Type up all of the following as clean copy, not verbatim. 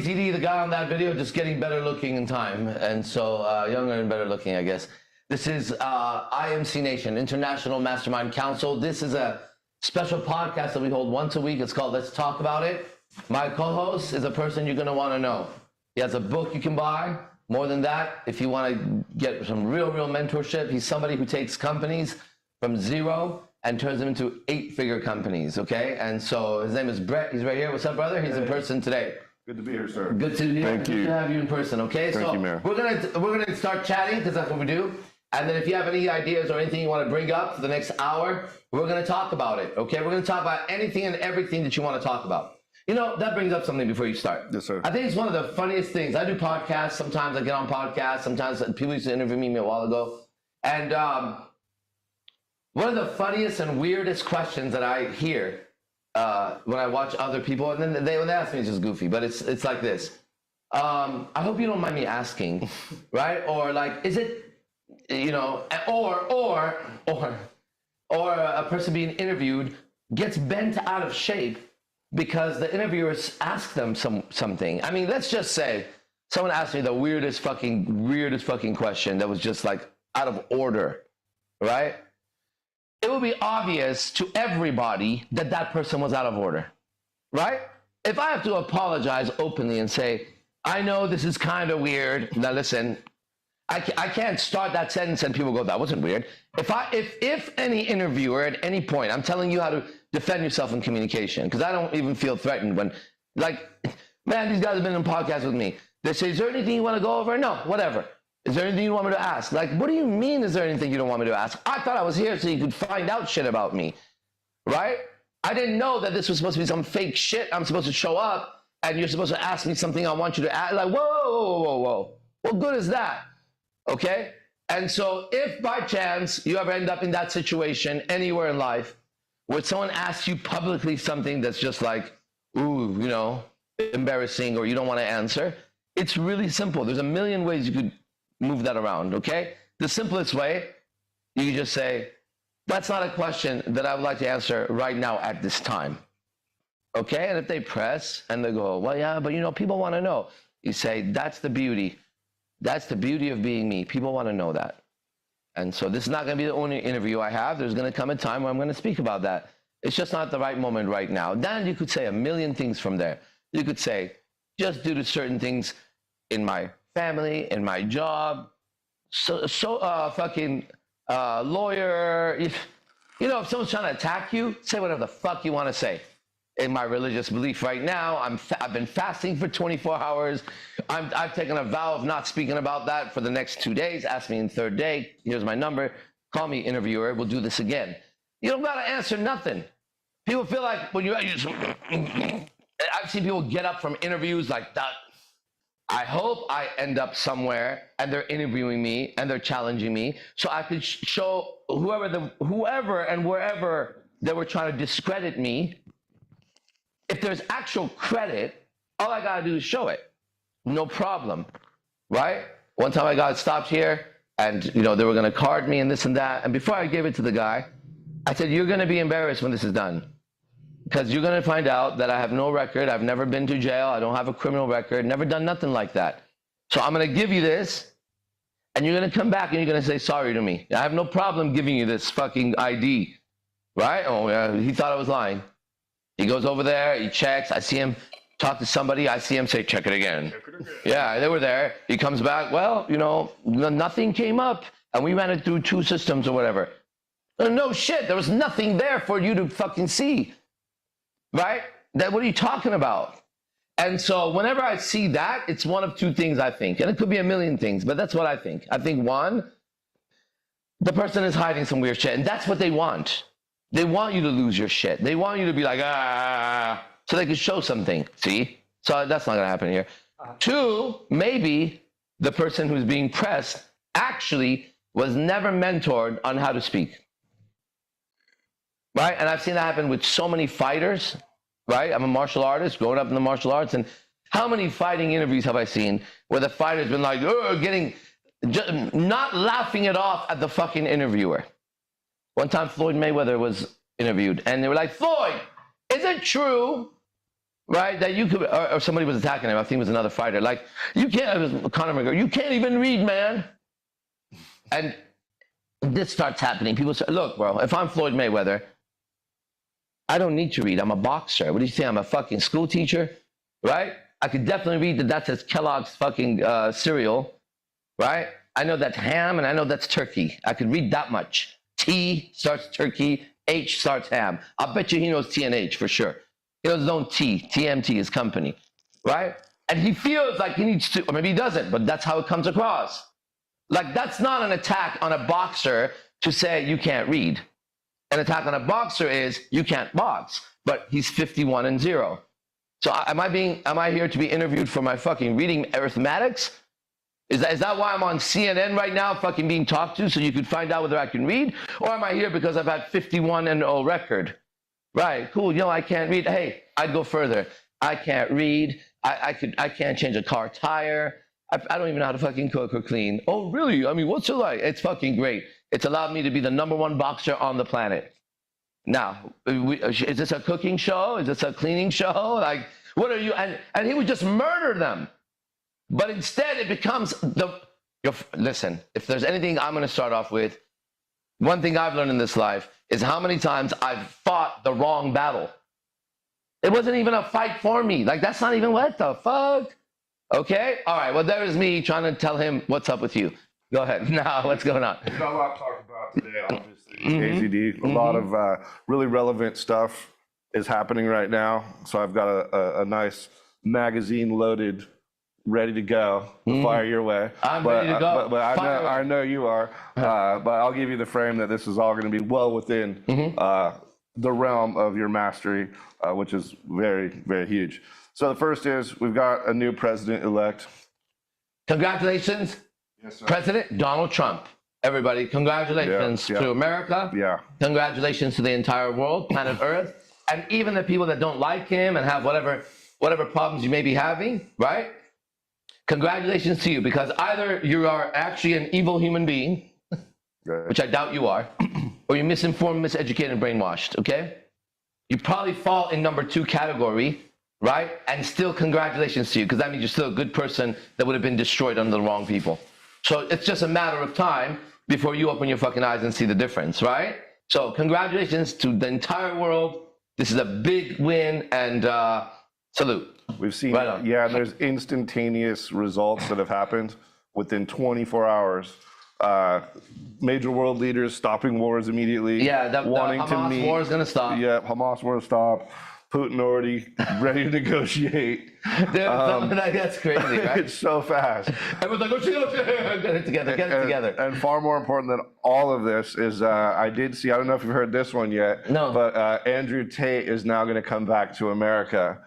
AZD, the guy on that video, just getting better looking in time. And so younger and better looking, I guess. This is IMC Nation, International Mastermind Council. This is a special podcast that we hold once a week. It's called Let's Talk About It. My co-host is a person you're going to want to know. He has a book you can buy. More than that, if you want to get some real mentorship, he's somebody who takes companies from zero and turns them into 8-figure companies, okay? And so his name is Brett. He's right here. What's up, brother? He's in person today. Good to be here, sir. Good to be here. Good to have you in person, okay? Thank you, Mayor. We're gonna start chatting because that's what we do. And then if you have any ideas or anything you want to bring up for the next hour, we're gonna talk about it, okay? We're gonna talk about anything and everything that you want to talk about. You know, that brings up something before you start. Yes, sir. I think it's one of the funniest things. I do podcasts. Sometimes I get on podcasts. Sometimes people used to interview me a while ago. And one of the funniest and weirdest questions that I hear when I watch other people, and then when they ask me, it's just goofy, but it's like this. I hope you don't mind me asking, right? Or like, is it, you know, or a person being interviewed gets bent out of shape because the interviewers ask them something. I mean, let's just say someone asked me the weirdest fucking question that was just like out of order, right? It would be obvious to everybody that that person was out of order, right? If I have to apologize openly and say, I know this is kind of weird. Now listen, I can't start that sentence and people go, that wasn't weird. If any interviewer at any point, I'm telling you how to defend yourself in communication, because I don't even feel threatened when, like, man, these guys have been in podcasts with me. They say, is there anything you want to go over? No, whatever. Is there anything you want me to ask? Like, what do you mean, is there anything you don't want me to ask? I thought I was here so you could find out shit about me, right? I didn't know that this was supposed to be some fake shit. I'm supposed to show up and you're supposed to ask me something I want you to ask. Like, whoa. What good is that? Okay? And so if by chance you ever end up in that situation anywhere in life where someone asks you publicly something that's just like, ooh, you know, embarrassing, or you don't want to answer, it's really simple. There's a million ways you could move that around, okay? The simplest way, you can just say, that's not a question that I would like to answer right now at this time, okay? And if they press and they go, well, yeah, but you know, people want to know. You say, that's the beauty. That's the beauty of being me. People want to know that. And so this is not going to be the only interview I have. There's going to come a time where I'm going to speak about that. It's just not the right moment right now. Then you could say a million things from there. You could say, just due to certain things in my family, in my job, fucking lawyer. You know, if someone's trying to attack you, say whatever the fuck you want to say. In my religious belief right now, I've been fasting for 24 hours. I've taken a vow of not speaking about that for the next 2 days. Ask me in the third day. Here's my number. Call me, interviewer. We'll do this again. You don't got to answer nothing. People feel like when I've seen people get up from interviews like that. I hope I end up somewhere and they're interviewing me and they're challenging me so I could show whoever and wherever they were trying to discredit me. If there's actual credit, all I gotta do is show it. No problem, right? One time I got stopped here and, you know, they were gonna card me and this and that. And before I gave it to the guy, I said, you're gonna be embarrassed when this is done. Because you're gonna find out that I have no record. I've never been to jail. I don't have a criminal record, never done nothing like that. So I'm gonna give you this and you're gonna come back and you're gonna say sorry to me. I have no problem giving you this fucking ID, right? Oh yeah, he thought I was lying. He goes over there, he checks, I see him talk to somebody, I see him say, check it again. Yeah, they were there. He comes back, well, you know, nothing came up, and we ran it through 2 systems or whatever. No shit, there was nothing there for you to fucking see, right? What are you talking about? And so whenever I see that, it's one of 2 things I think, and it could be a million things, but that's what I think. I think 1, the person is hiding some weird shit, and that's what they want. They want you to lose your shit. They want you to be like, so they can show something. See? So that's not going to happen here. 2, maybe the person who's being pressed actually was never mentored on how to speak. Right? And I've seen that happen with so many fighters. Right? I'm a martial artist, growing up in the martial arts. And how many fighting interviews have I seen where the fighter's been like, not laughing it off at the fucking interviewer? One time Floyd Mayweather was interviewed and they were like, Floyd, is it true right? That you could, or somebody was attacking him. I think it was another fighter. Like, you can't, it was Conor McGregor, you can't even read, man. And this starts happening. People say, look, bro, if I'm Floyd Mayweather, I don't need to read. I'm a boxer. What do you think? I'm a fucking school teacher, right? I could definitely read that says Kellogg's fucking cereal, right? I know that's ham and I know that's turkey. I could read that much. T starts turkey, H starts ham. I'll bet you he knows T and H for sure. He knows his own T, TMT, his company, right? And he feels like he needs to, or maybe he doesn't, but that's how it comes across. Like, that's not an attack on a boxer to say you can't read. An attack on a boxer is you can't box, but he's 51-0. So am I here to be interviewed for my fucking reading arithmetics? Is that why I'm on CNN right now fucking being talked to so you could find out whether I can read? Or am I here because I've had 51-0 record? Right, cool, I can't read. Hey, I'd go further. I can't read. I can't change a car tire. I don't even know how to fucking cook or clean. Oh, really? I mean, what's it like? It's fucking great. It's allowed me to be the #1 boxer on the planet. Now, is this a cooking show? Is this a cleaning show? Like, what are you? And he would just murder them. But instead, it becomes listen, if there's anything I'm going to start off with, one thing I've learned in this life is how many times I've fought the wrong battle. It wasn't even a fight for me. Like, that's not even what the fuck. Okay? All right. Well, there is me trying to tell him what's up with you. Go ahead. Now, what's going on? We've got a lot to talk about today, obviously. AZD. A lot of really relevant stuff is happening right now. So I've got a nice magazine loaded, ready to go, to fire your way. I'm ready to go. But I know you are. But I'll give you the frame that this is all going to be well within the realm of your mastery, which is very, very huge. So the first is we've got a new president-elect. Congratulations, yes, sir. President Donald Trump. Everybody, congratulations to America. Yeah. Congratulations to the entire world, planet Earth, and even the people that don't like him and have whatever problems you may be having, right? Congratulations to you, because either you are actually an evil human being, which I doubt you are, or you're misinformed, miseducated, and brainwashed, okay? You probably fall in #2 category, right? And still congratulations to you, because that means you're still a good person that would have been destroyed under the wrong people. So it's just a matter of time before you open your fucking eyes and see the difference, right? So congratulations to the entire world. This is a big win, and salute. We've seen, there's instantaneous results that have happened within 24 hours. Major world leaders stopping wars immediately. Yeah, the Hamas war is going to stop. Yeah, Hamas war to stop. Putin already ready to negotiate. Dude, that's crazy, right? It's so fast. Everyone's like, get it together. And far more important than all of this is, I don't know if you've heard this one yet, no. But Andrew Tate is now going to come back to America.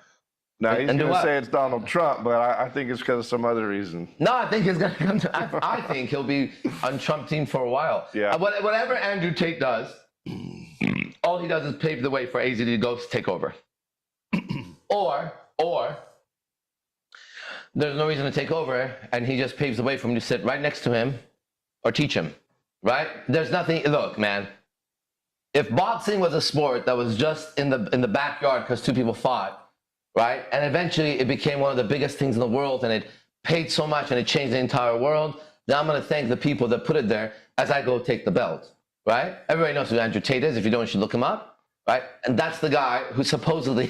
Now, he's going to say it's Donald Trump, but I think it's because of some other reason. No, I think he's going to come to, I think he'll be on Trump team for a while. Yeah. Whatever Andrew Tate does, all he does is pave the way for AZD to go take over. Or there's no reason to take over, and he just paves the way for him to sit right next to him or teach him, right? There's nothing, look, man, if boxing was a sport that was just in the backyard because two people fought, right? And eventually it became one of the biggest things in the world, and it paid so much and it changed the entire world, then I'm going to thank the people that put it there as I go take the belt, right? Everybody knows who Andrew Tate is. If you don't, you should look him up. Right? And that's the guy who supposedly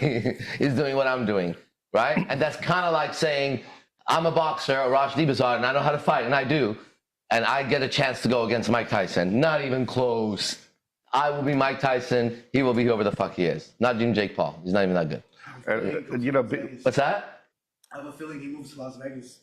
is doing what I'm doing, right? And that's kind of like saying, I'm a boxer, a Rosh Dibazar, and I know how to fight, and I do. And I get a chance to go against Mike Tyson. Not even close. I will be Mike Tyson. He will be whoever the fuck he is. Not even Jake Paul. He's not even that good. What's that? I have a feeling he moves to Las Vegas.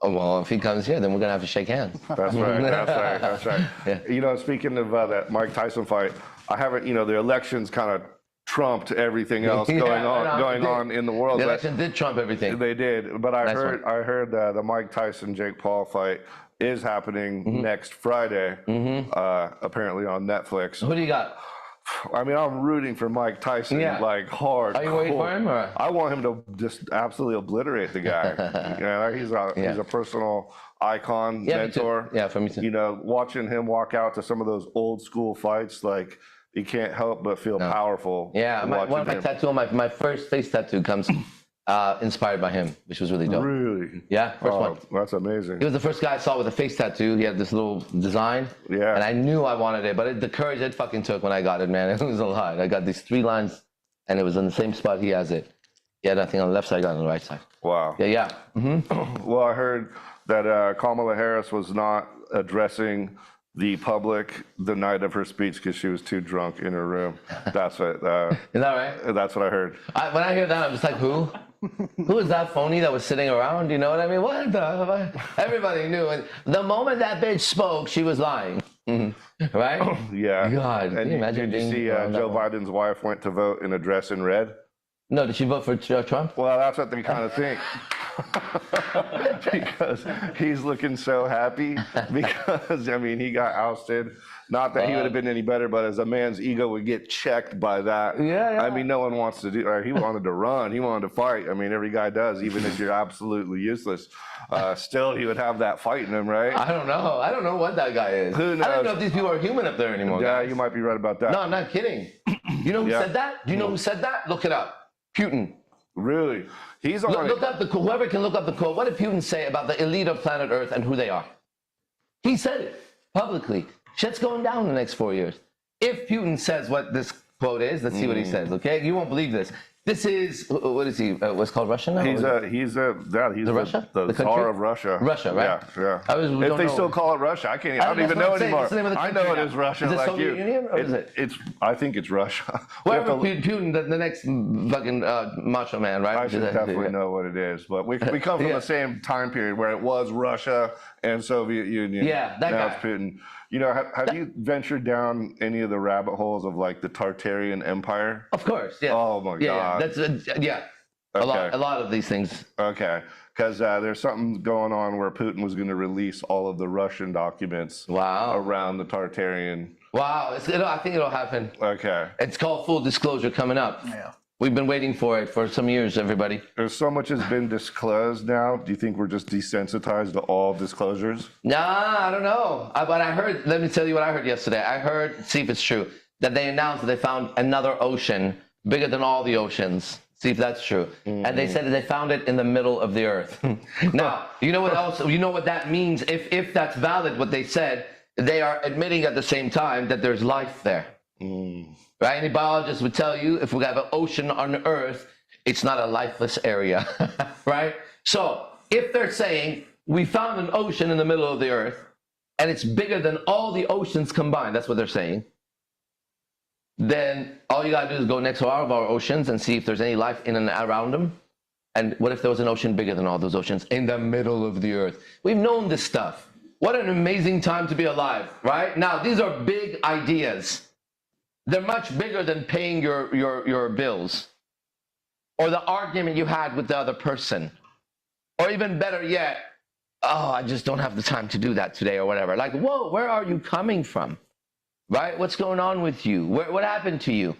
Oh, well, if he comes here, then we're going to have to shake hands. That's right. Yeah. Speaking of that Mike Tyson fight, I haven't, the elections kind of trumped everything else going on in the world. The election did trump everything. They did, but I heard the Mike Tyson Jake Paul fight is happening next Friday, apparently on Netflix. Who do you got? I mean, I'm rooting for Mike Tyson, like hard. Are you waiting for him? Or? I want him to just absolutely obliterate the guy. He's a personal icon, mentor. Yeah, for me too. Watching him walk out to some of those old school fights, like, you can't help but feel powerful. Yeah, one of my tattoo, my first face tattoo comes inspired by him, which was really dope. Really? Yeah, first one. That's amazing. He was the first guy I saw with a face tattoo. He had this little design. Yeah. And I knew I wanted it, but the courage it fucking took when I got it, man. It was a lot. I got these 3 lines, and it was in the same spot he has it. He had nothing on the left side, I got it on the right side. Wow. Yeah. Mm-hmm. Well, I heard that Kamala Harris was not addressing the public the night of her speech because she was too drunk in her room. That's what. Is that right? That's what I heard. When I hear that, I'm just like, who? Who is that phony that was sitting around? You know what I mean? What the? Everybody knew. And the moment that bitch spoke, she was lying. Mm-hmm. Right? Yeah. God. Can you imagine did you see Joe Biden's wife went to vote in a dress in red? No, did she vote for Trump? Well, that's what they kind of think. Because he's looking so happy because, I mean, he got ousted. Not that he would have been any better, but as a man's ego would get checked by that. Yeah. I mean, no one wants to do, he wanted to run. He wanted to fight. I mean, every guy does, even if you're absolutely useless. Still, he would have that fight in him, right? I don't know. I don't know what that guy is. Who knows? I don't know if these people are human up there anymore. Yeah, guys. you might be right about that. No, I'm not kidding. You know who said that? Do you know who said that? Look it up. Putin. Really? He's on Look up whoever can look up the quote. What did Putin say about the elite of planet Earth and who they are? He said it publicly. Shit's going down in the next 4 years. If Putin says what this quote is, let's see what he says, okay? You won't believe this. This is, what is he, what's called Russia now? He's the Russia? the The Tsar country? of Russia. Russia, right? Yeah. If They still call it Russia. I don't even know anymore. What's the name of the I know country it is now? Russia. Is it like Soviet you. Union, or is it? I think it's Russia. Whoever Putin, the next fucking macho man, right? I should definitely know what it is, but we come from the same time period where it was Russia and Soviet Union. Yeah, that now guy. it's Putin. You know, have you ventured down any of the rabbit holes of like the Tartarian Empire? Of course, yeah. Oh my God. Yeah, that's a lot of these things. Okay, because there's something going on where Putin was going to release all of the Russian documents around the Tartarian. Wow, I think it'll happen. Okay. It's called full disclosure coming up. Yeah. We've been waiting for it for some years, everybody. There's so much has been disclosed now. Do you think we're just desensitized to all disclosures? Nah, I don't know. But I heard, let me tell you what I heard yesterday. I heard, see if it's true, that they announced that they found another ocean bigger than all the oceans. See if that's true. And they said that they found it in the middle of the earth. Now, you know what else? You know what that means? If that's valid, what they said, they are admitting at the same time that there's life there. Right? Any biologist would tell you if we have an ocean on Earth, it's not a lifeless area. Right? So if they're saying we found an ocean in the middle of the Earth and it's bigger than all the oceans combined, that's what they're saying, then all you gotta do is go next to all of our oceans and see if there's any life in and around them. And what if there was an ocean bigger than all those oceans in the middle of the Earth? We've known this stuff. What an amazing time to be alive, right? Now, these are big ideas. They're much bigger than paying your bills or the argument you had with the other person. Or even better yet, oh, I just don't have the time to do that today or whatever. Like, whoa, where are you coming from? Right? What's going on with you? What happened to you?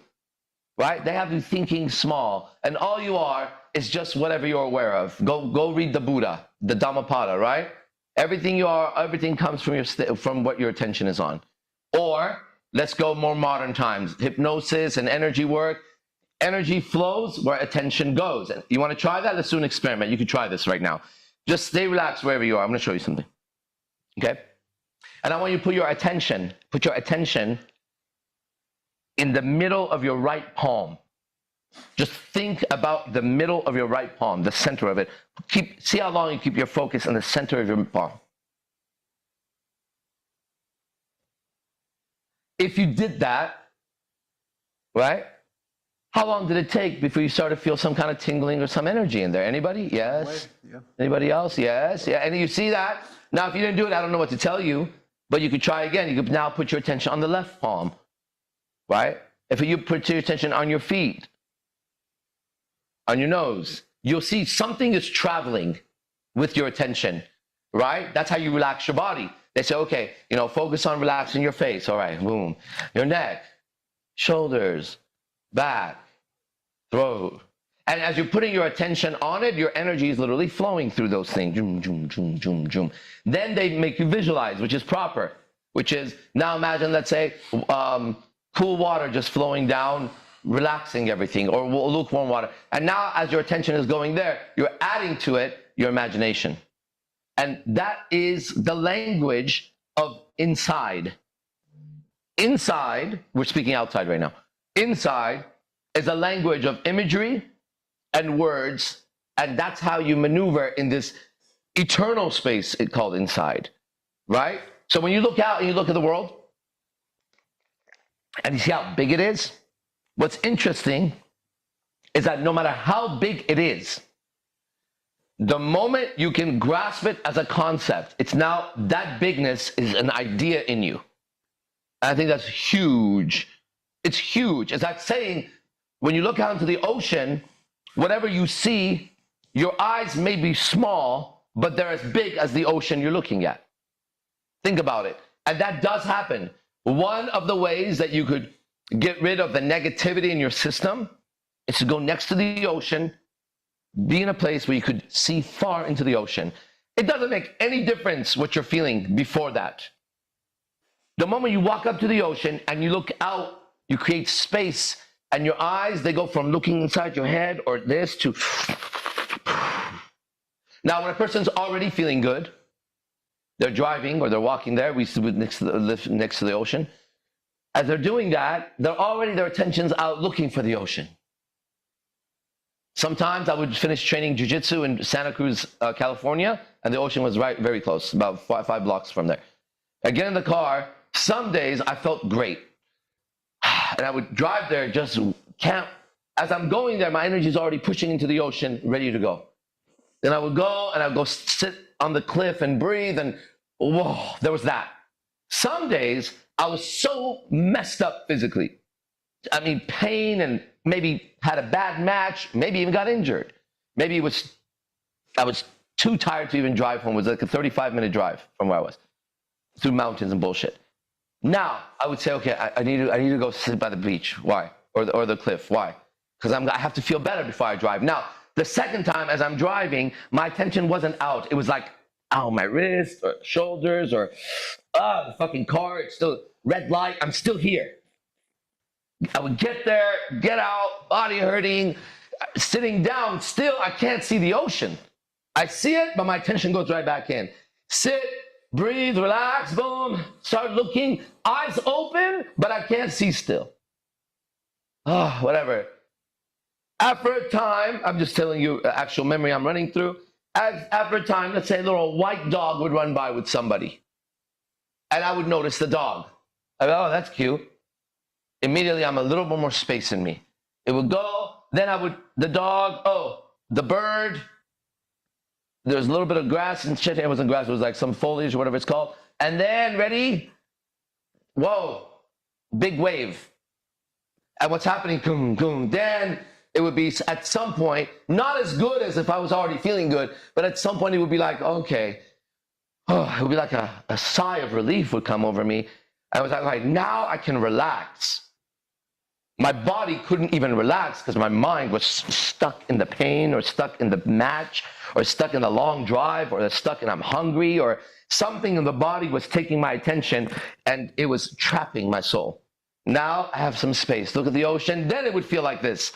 Right? They have you thinking small, and all you are is just whatever you're aware of. Go read the Buddha, the Dhammapada, right? Everything you are, everything comes from what your attention is on. Or let's go more modern times. Hypnosis and energy work. Energy flows where attention goes. And you want to try that? Let's do an experiment. You can try this right now. Just stay relaxed wherever you are. I'm going to show you something. Okay? And I want you to put your attention in the middle of your right palm. Just think about the middle of your right palm, the center of it. See how long you keep your focus in the center of your palm. If you did that, right? How long did it take before you started to feel some kind of tingling or some energy in there? Anybody? Yes? Yeah. Anybody else? Yes? Yeah. And you see that? Now, if you didn't do it, I don't know what to tell you, but you could try again. You could now put your attention on the left palm, right? If you put your attention on your feet, on your nose, you'll see something is traveling with your attention, right? That's how you relax your body. They say, okay, focus on relaxing your face. All right, boom. Your neck, shoulders, back, throat. And as you're putting your attention on it, your energy is literally flowing through those things. Zoom, zoom, zoom, zoom, zoom. Then they make you visualize, which is proper, which is now imagine, let's say, cool water just flowing down relaxing everything, or lukewarm water. And now as your attention is going there, you're adding to it your imagination. And that is the language of inside. Inside, we're speaking outside right now. Inside is a language of imagery and words, and that's how you maneuver in this eternal space called inside, right? So when you look out and you look at the world, and you see how big it is, what's interesting is that no matter how big it is, the moment you can grasp it as a concept, it's now that bigness is an idea in you. And I think that's huge. It's huge. It's like saying, when you look out into the ocean, whatever you see, your eyes may be small, but they're as big as the ocean you're looking at. Think about it. And that does happen. One of the ways that you could get rid of the negativity in your system is to go next to the ocean, be in a place where you could see far into the ocean. It doesn't make any difference what you're feeling before that. The moment you walk up to the ocean and you look out, you create space, and your eyes, they go from looking inside your head or this to... Now, when a person's already feeling good, they're driving or they're walking there, we see next to the ocean. As they're doing that, their attention's out looking for the ocean. Sometimes I would finish training jiu-jitsu in Santa Cruz, California, and the ocean was very close, about five blocks from there. I get in the car, some days I felt great. And I would drive there, just camp. As I'm going there, my energy is already pushing into the ocean, ready to go. Then I would go and I'd go sit on the cliff and breathe, and whoa, there was that. Some days I was so messed up physically. I mean, pain, and maybe had a bad match, maybe even got injured. Maybe I was too tired to even drive home. It was like a 35-minute drive from where I was, through mountains and bullshit. Now I would say, okay, I need to go sit by the beach. Why? Or the cliff. Why? Because I have to feel better before I drive. Now, the second time as I'm driving, my attention wasn't out. It was like, ow, my wrist or shoulders, or the fucking car, it's still red light, I'm still here. I would get there, get out, body hurting, sitting down, still I can't see the ocean. I see it, but my attention goes right back in. Sit, breathe, relax, boom, start looking, eyes open, but I can't see still. Oh, whatever. After a time, I'm just telling you actual memory I'm running through. After a time, let's say a little white dog would run by with somebody. And I would notice the dog. I go, oh, that's cute. Immediately, I'm a little bit more space in me. It would go, then the dog, oh, the bird. There's a little bit of grass and shit. It wasn't grass, it was like some foliage or whatever it's called. And then, ready? Whoa, big wave. And what's happening? Boom, boom. Then it would be at some point, not as good as if I was already feeling good, but at some point it would be like, okay, oh, it would be like a sigh of relief would come over me. I was like, all right, now I can relax. My body couldn't even relax because my mind was stuck in the pain, or stuck in the match, or stuck in the long drive, or stuck in I'm hungry, or something in the body was taking my attention and it was trapping my soul. Now I have some space. Look at the ocean. Then it would feel like this.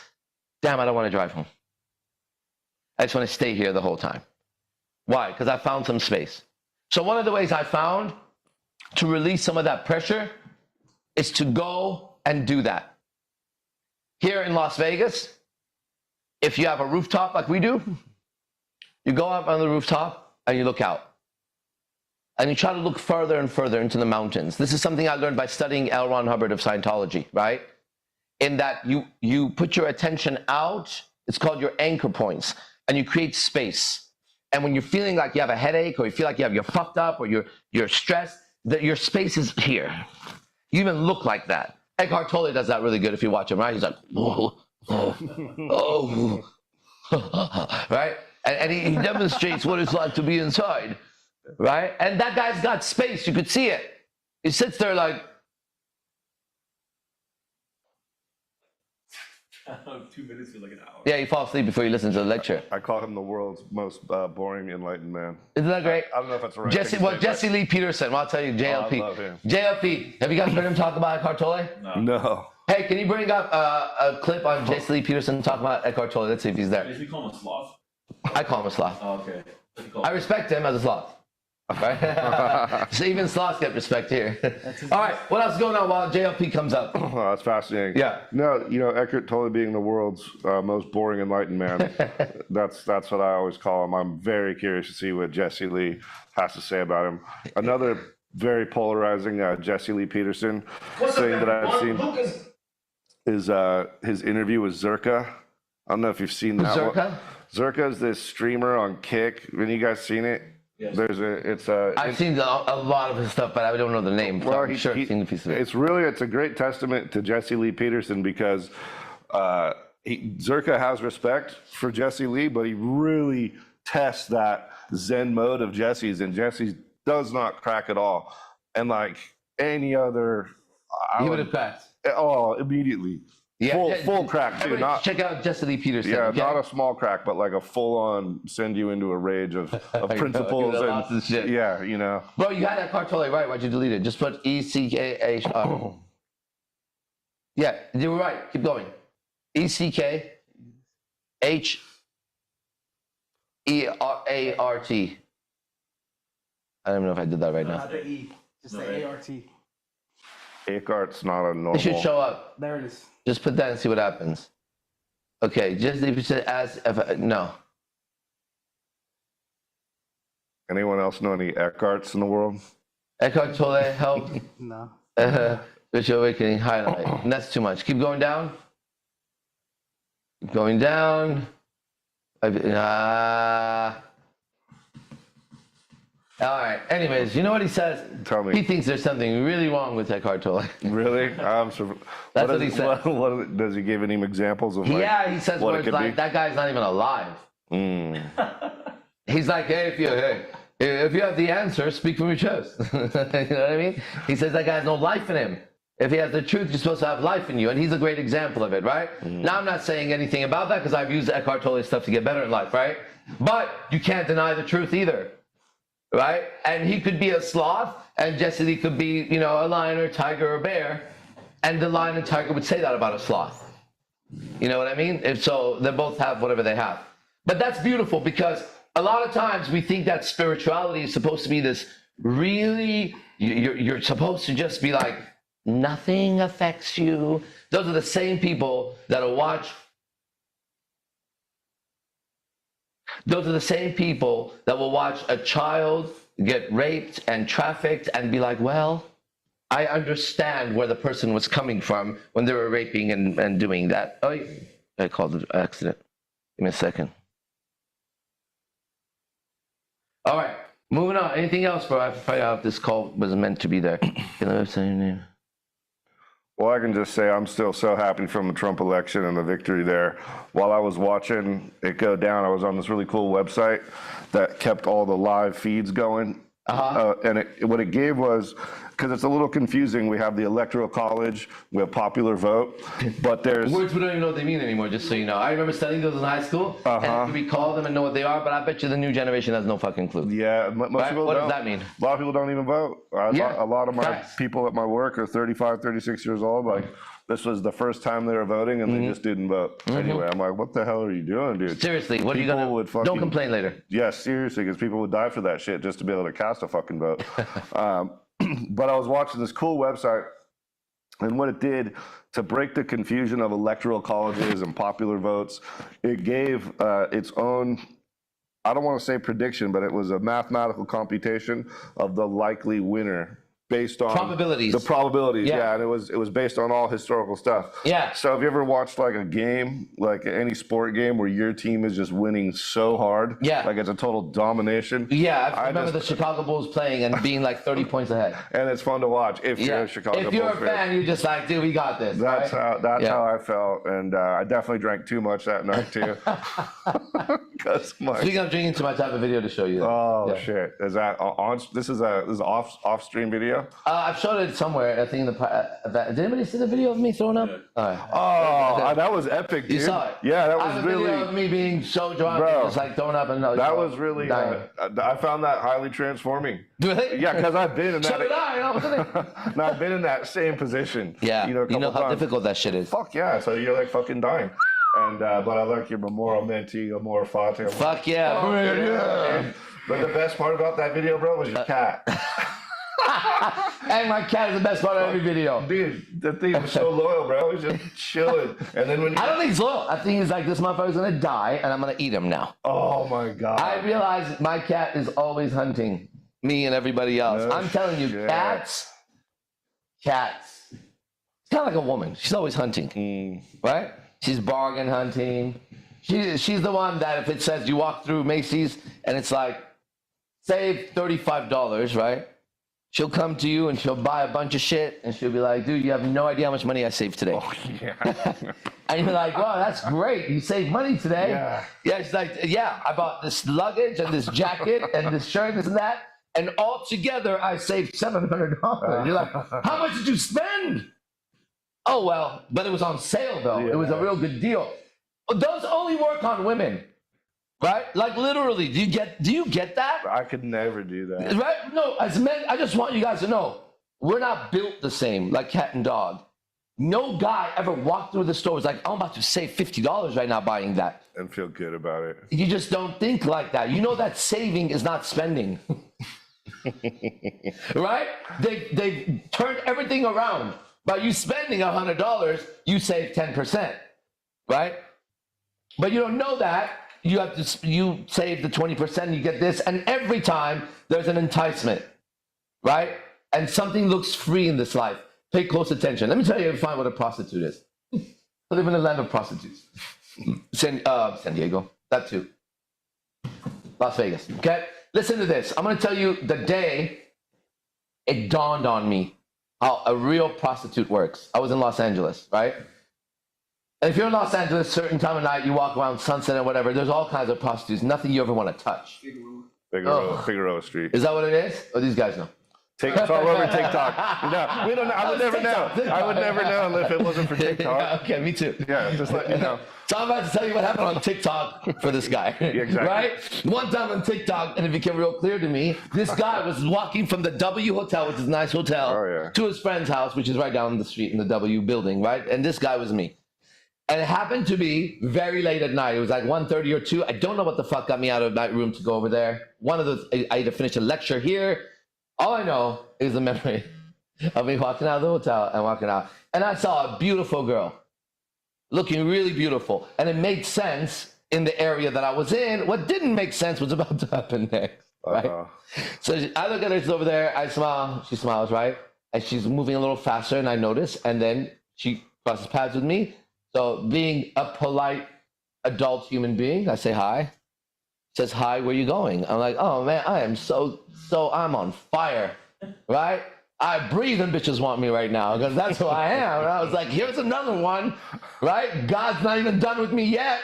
Damn, I don't want to drive home. I just want to stay here the whole time. Why? Because I found some space. So one of the ways I found to release some of that pressure is to go and do that. Here in Las Vegas, if you have a rooftop like we do, you go up on the rooftop and you look out. And you try to look further and further into the mountains. This is something I learned by studying L. Ron Hubbard of Scientology, right? In that you put your attention out, it's called your anchor points, and you create space. And when you're feeling like you have a headache, or you feel like you're fucked up, or you're stressed, that your space is here. You even look like that. Eckhart Tolle does that really good if you watch him, right? He's like, oh, oh, oh, right? And he demonstrates what it's like to be inside, right? And that guy's got space. You could see it. He sits there like, 2 minutes feels like an hour. yeah, you fall asleep before you listen to the lecture. I call him the world's most boring enlightened man. Isn't that great? I don't know if that's the right thing to say, Jesse Lee Peterson. Well, I'll tell you, JLP. Oh, I love him. JLP. Have you guys heard him talk about Eckhart Tolle? No. Hey, can you bring up a clip on Jesse Lee Peterson talking about Eckhart Tolle? Let's see if he's there. Basically call him a sloth. I call him a sloth. Oh, okay. What do you call I him? respect him as a sloth. Right? So even sloths get respect here. All right, what else is going on while JLP comes up? Oh, that's fascinating. Yeah. No, Eckhart Tolle being the world's most boring enlightened man. that's what I always call him. I'm very curious to see what Jesse Lee has to say about him. Another very polarizing Jesse Lee Peterson thing that I've seen is his interview with Zerka. I don't know if you've seen that Zerka? one. Zerka is this streamer on Kick. Have you guys seen it? Yes. I've seen a lot of his stuff, but I don't know the name. So I'm sure I've seen a piece of it. It's a great testament to Jesse Lee Peterson because Zerka has respect for Jesse Lee, but he really tests that Zen mode of Jesse's, and Jesse's does not crack at all. And like any other, He would have cracked. Oh, immediately. Yeah, Full crack too. Not, check out Jesse Lee Peterson. yeah, okay? not a small crack, but like a full-on send you into a rage of principles lots of shit. yeah, Bro, you had Eckhart Tolle right. Why'd you delete it? Just put E-C-K-H-R. Yeah, you were right. Keep going. E-C-K-H-E-R-A-R-T. I don't even know if I did that right now. Not the E, just the A-R-T. Eckhart's not a normal. It should show up. There it is. Just put that and see what happens. Okay, just leave it as if no. Anyone else know any Eckharts in the world? Eckhart Tolle help. No. Spiritual awakening highlight. And that's too much. Keep going down. Keep going down. All right. Anyways, you know what he says? Tell me. He thinks there's something really wrong with Eckhart Tolle. Really? That's what he said. What does he give any examples of? Like, Yeah, he says what it words could like be? that guy's not even alive. He's like, hey, if you have the answer, speak from your chest. You know what I mean? He says that guy has no life in him. If he has the truth, you're supposed to have life in you, and he's a great example of it, right? Now, I'm not saying anything about that because I've used Eckhart Tolle stuff to get better in life, right? But you can't deny the truth either, right? And he could be a sloth, and Jesse Lee could be, a lion or a tiger or a bear, and the lion and tiger would say that about a sloth. You know what I mean? If so, they both have whatever they have. But that's beautiful because a lot of times we think that spirituality is supposed to be this really, you're supposed to just be like, nothing affects you. Those are the same people that'll watch. Those are the same people that will watch a child get raped and trafficked and be like, well, I understand where the person was coming from when they were raping and doing that. Oh, I called it an accident. Give me a second. All right, moving on. Anything else, bro? I have to find out if this call was meant to be there. Can I say your name? Well, I can just say I'm still so happy from the Trump election and the victory there. While I was watching it go down, I was on this really cool website that kept all the live feeds going. And what it gave was, because it's a little confusing, we have the Electoral College, we have popular vote, but there's... Words we don't even know what they mean anymore, just so you know. I remember studying those in high school, and we recall them and know what they are, but I bet you the new generation has no fucking clue. Yeah, most Right? people What don't. does that mean? A lot of people don't even vote. Yeah, A lot of my facts. people at my work are 35, 36 years old. Like, this was the first time they were voting, and they just didn't vote. Anyway, I'm like, what the hell are you doing, dude? Seriously, what are you People going would to... fucking- Don't complain later. Yeah, seriously, because people would die for that shit just to be able to cast a fucking vote. But I was watching this cool website, and what it did to break the confusion of electoral colleges and popular votes, it gave its own, I don't want to say prediction, but it was a mathematical computation of the likely winner based on Probabilities. The probabilities, Yeah. yeah, and it was based on all historical stuff. Yeah. So have you ever watched like a game, like any sport game where your team is just winning so hard? Yeah. Like it's a total domination. Yeah, I remember the Chicago Bulls playing and being like 30 points ahead. And it's fun to watch if you're Yeah. a Chicago If you're Bulls a fan, you're just like, dude, we got this. That's right? how I felt, and I definitely drank too much that night too. Speaking of drinking too much, I have a video to show you. Oh Yeah. shit! Is that on? This is off stream video. video? I've showed it somewhere. I think did anybody see the video of me throwing up? Yeah. All right. Oh, that was epic, dude. You saw it? Yeah, that I was have a really. video of me being so drunk, Bro, and just like throwing up, and that was really. dying. I found that highly transforming. Really? Yeah, because I've been in that. So did I. Wasn't it? No, I've been in that same position. Yeah. You know, a couple how times. difficult that shit is. Fuck yeah! So you're like fucking dying. And but I like your memorial menti, amor fati. Fuck yeah. Oh, yeah. But the best part about that video, bro, was your cat. And my cat is the best part of every video. Dude, the thing was so loyal, bro. He's just chilling. And then when I don't think he's loyal. I think he's like, this motherfucker's gonna die, and I'm gonna eat him now. oh my god. I realize my cat is always hunting me and everybody else. No I'm telling you, shit. cats. It's kind of like a woman. She's always hunting, right? She's bargain hunting. She's the one that if it says you walk through Macy's and it's like, save $35, right? She'll come to you and she'll buy a bunch of shit and she'll be like, dude, you have no idea how much money I saved today. Oh, yeah. And you're like, wow, that's great. You saved money today. Yeah. Yeah, she's like, yeah, I bought this luggage and this jacket and this shirt and this and that. And all together, I saved $700. You're like, how much did you spend? Oh, well, but it was on sale, though. Yeah. It was a real good deal. Those only work on women, right? Like, literally, do you get that? I could never do that. Right? No, as men, I just want you guys to know, we're not built the same, like cat and dog. No guy ever walked through the store was like, I'm about to save $50 right now buying that. And feel good about it. You just don't think like that. You know that saving is not spending. Right? They've turned everything around. By you spending $100, you save 10%. Right? But you don't know that. You save the 20%, you get this, and every time there's an enticement. Right? And something looks free in this life. Pay close attention. Let me tell you and find what a prostitute is. I live in the land of prostitutes. San Diego, that too. Las Vegas, okay? Listen to this. I'm going to tell you the day it dawned on me how a real prostitute works. I was in Los Angeles, right? And if you're in Los Angeles, certain time of night, you walk around Sunset and whatever, there's all kinds of prostitutes, nothing you ever want to touch. Figueroa Street. Is that what it is? Oh, these guys know. It's all over TikTok. No, we don't know. I would never know. I would never know if it wasn't for TikTok. Okay, me too. Yeah, just let you know. So I'm about to tell you what happened on TikTok for this guy. Exactly. Right? One time on TikTok, and it became real clear to me, this guy was walking from the W Hotel, which is a nice hotel, to his friend's house, which is right down the street in the W building, right? And this guy was me. And it happened to be very late at night. It was like 1:30 or 2. I don't know what the fuck got me out of my room to go over there. I had to finish a lecture here. All I know is the memory of me walking out of the hotel and walking out. And I saw a beautiful girl, looking really beautiful. And it made sense in the area that I was in. What didn't make sense was about to happen next, right? So I look at her, she's over there, I smile, she smiles, right? And she's moving a little faster, and I notice, and then she crosses paths with me. So being a polite adult human being, I say hi. Says, hi, where you going? I'm like, oh man, I am I'm on fire, right? I breathe and bitches want me right now because that's who I am. And I was like, here's another one, right? God's not even done with me yet.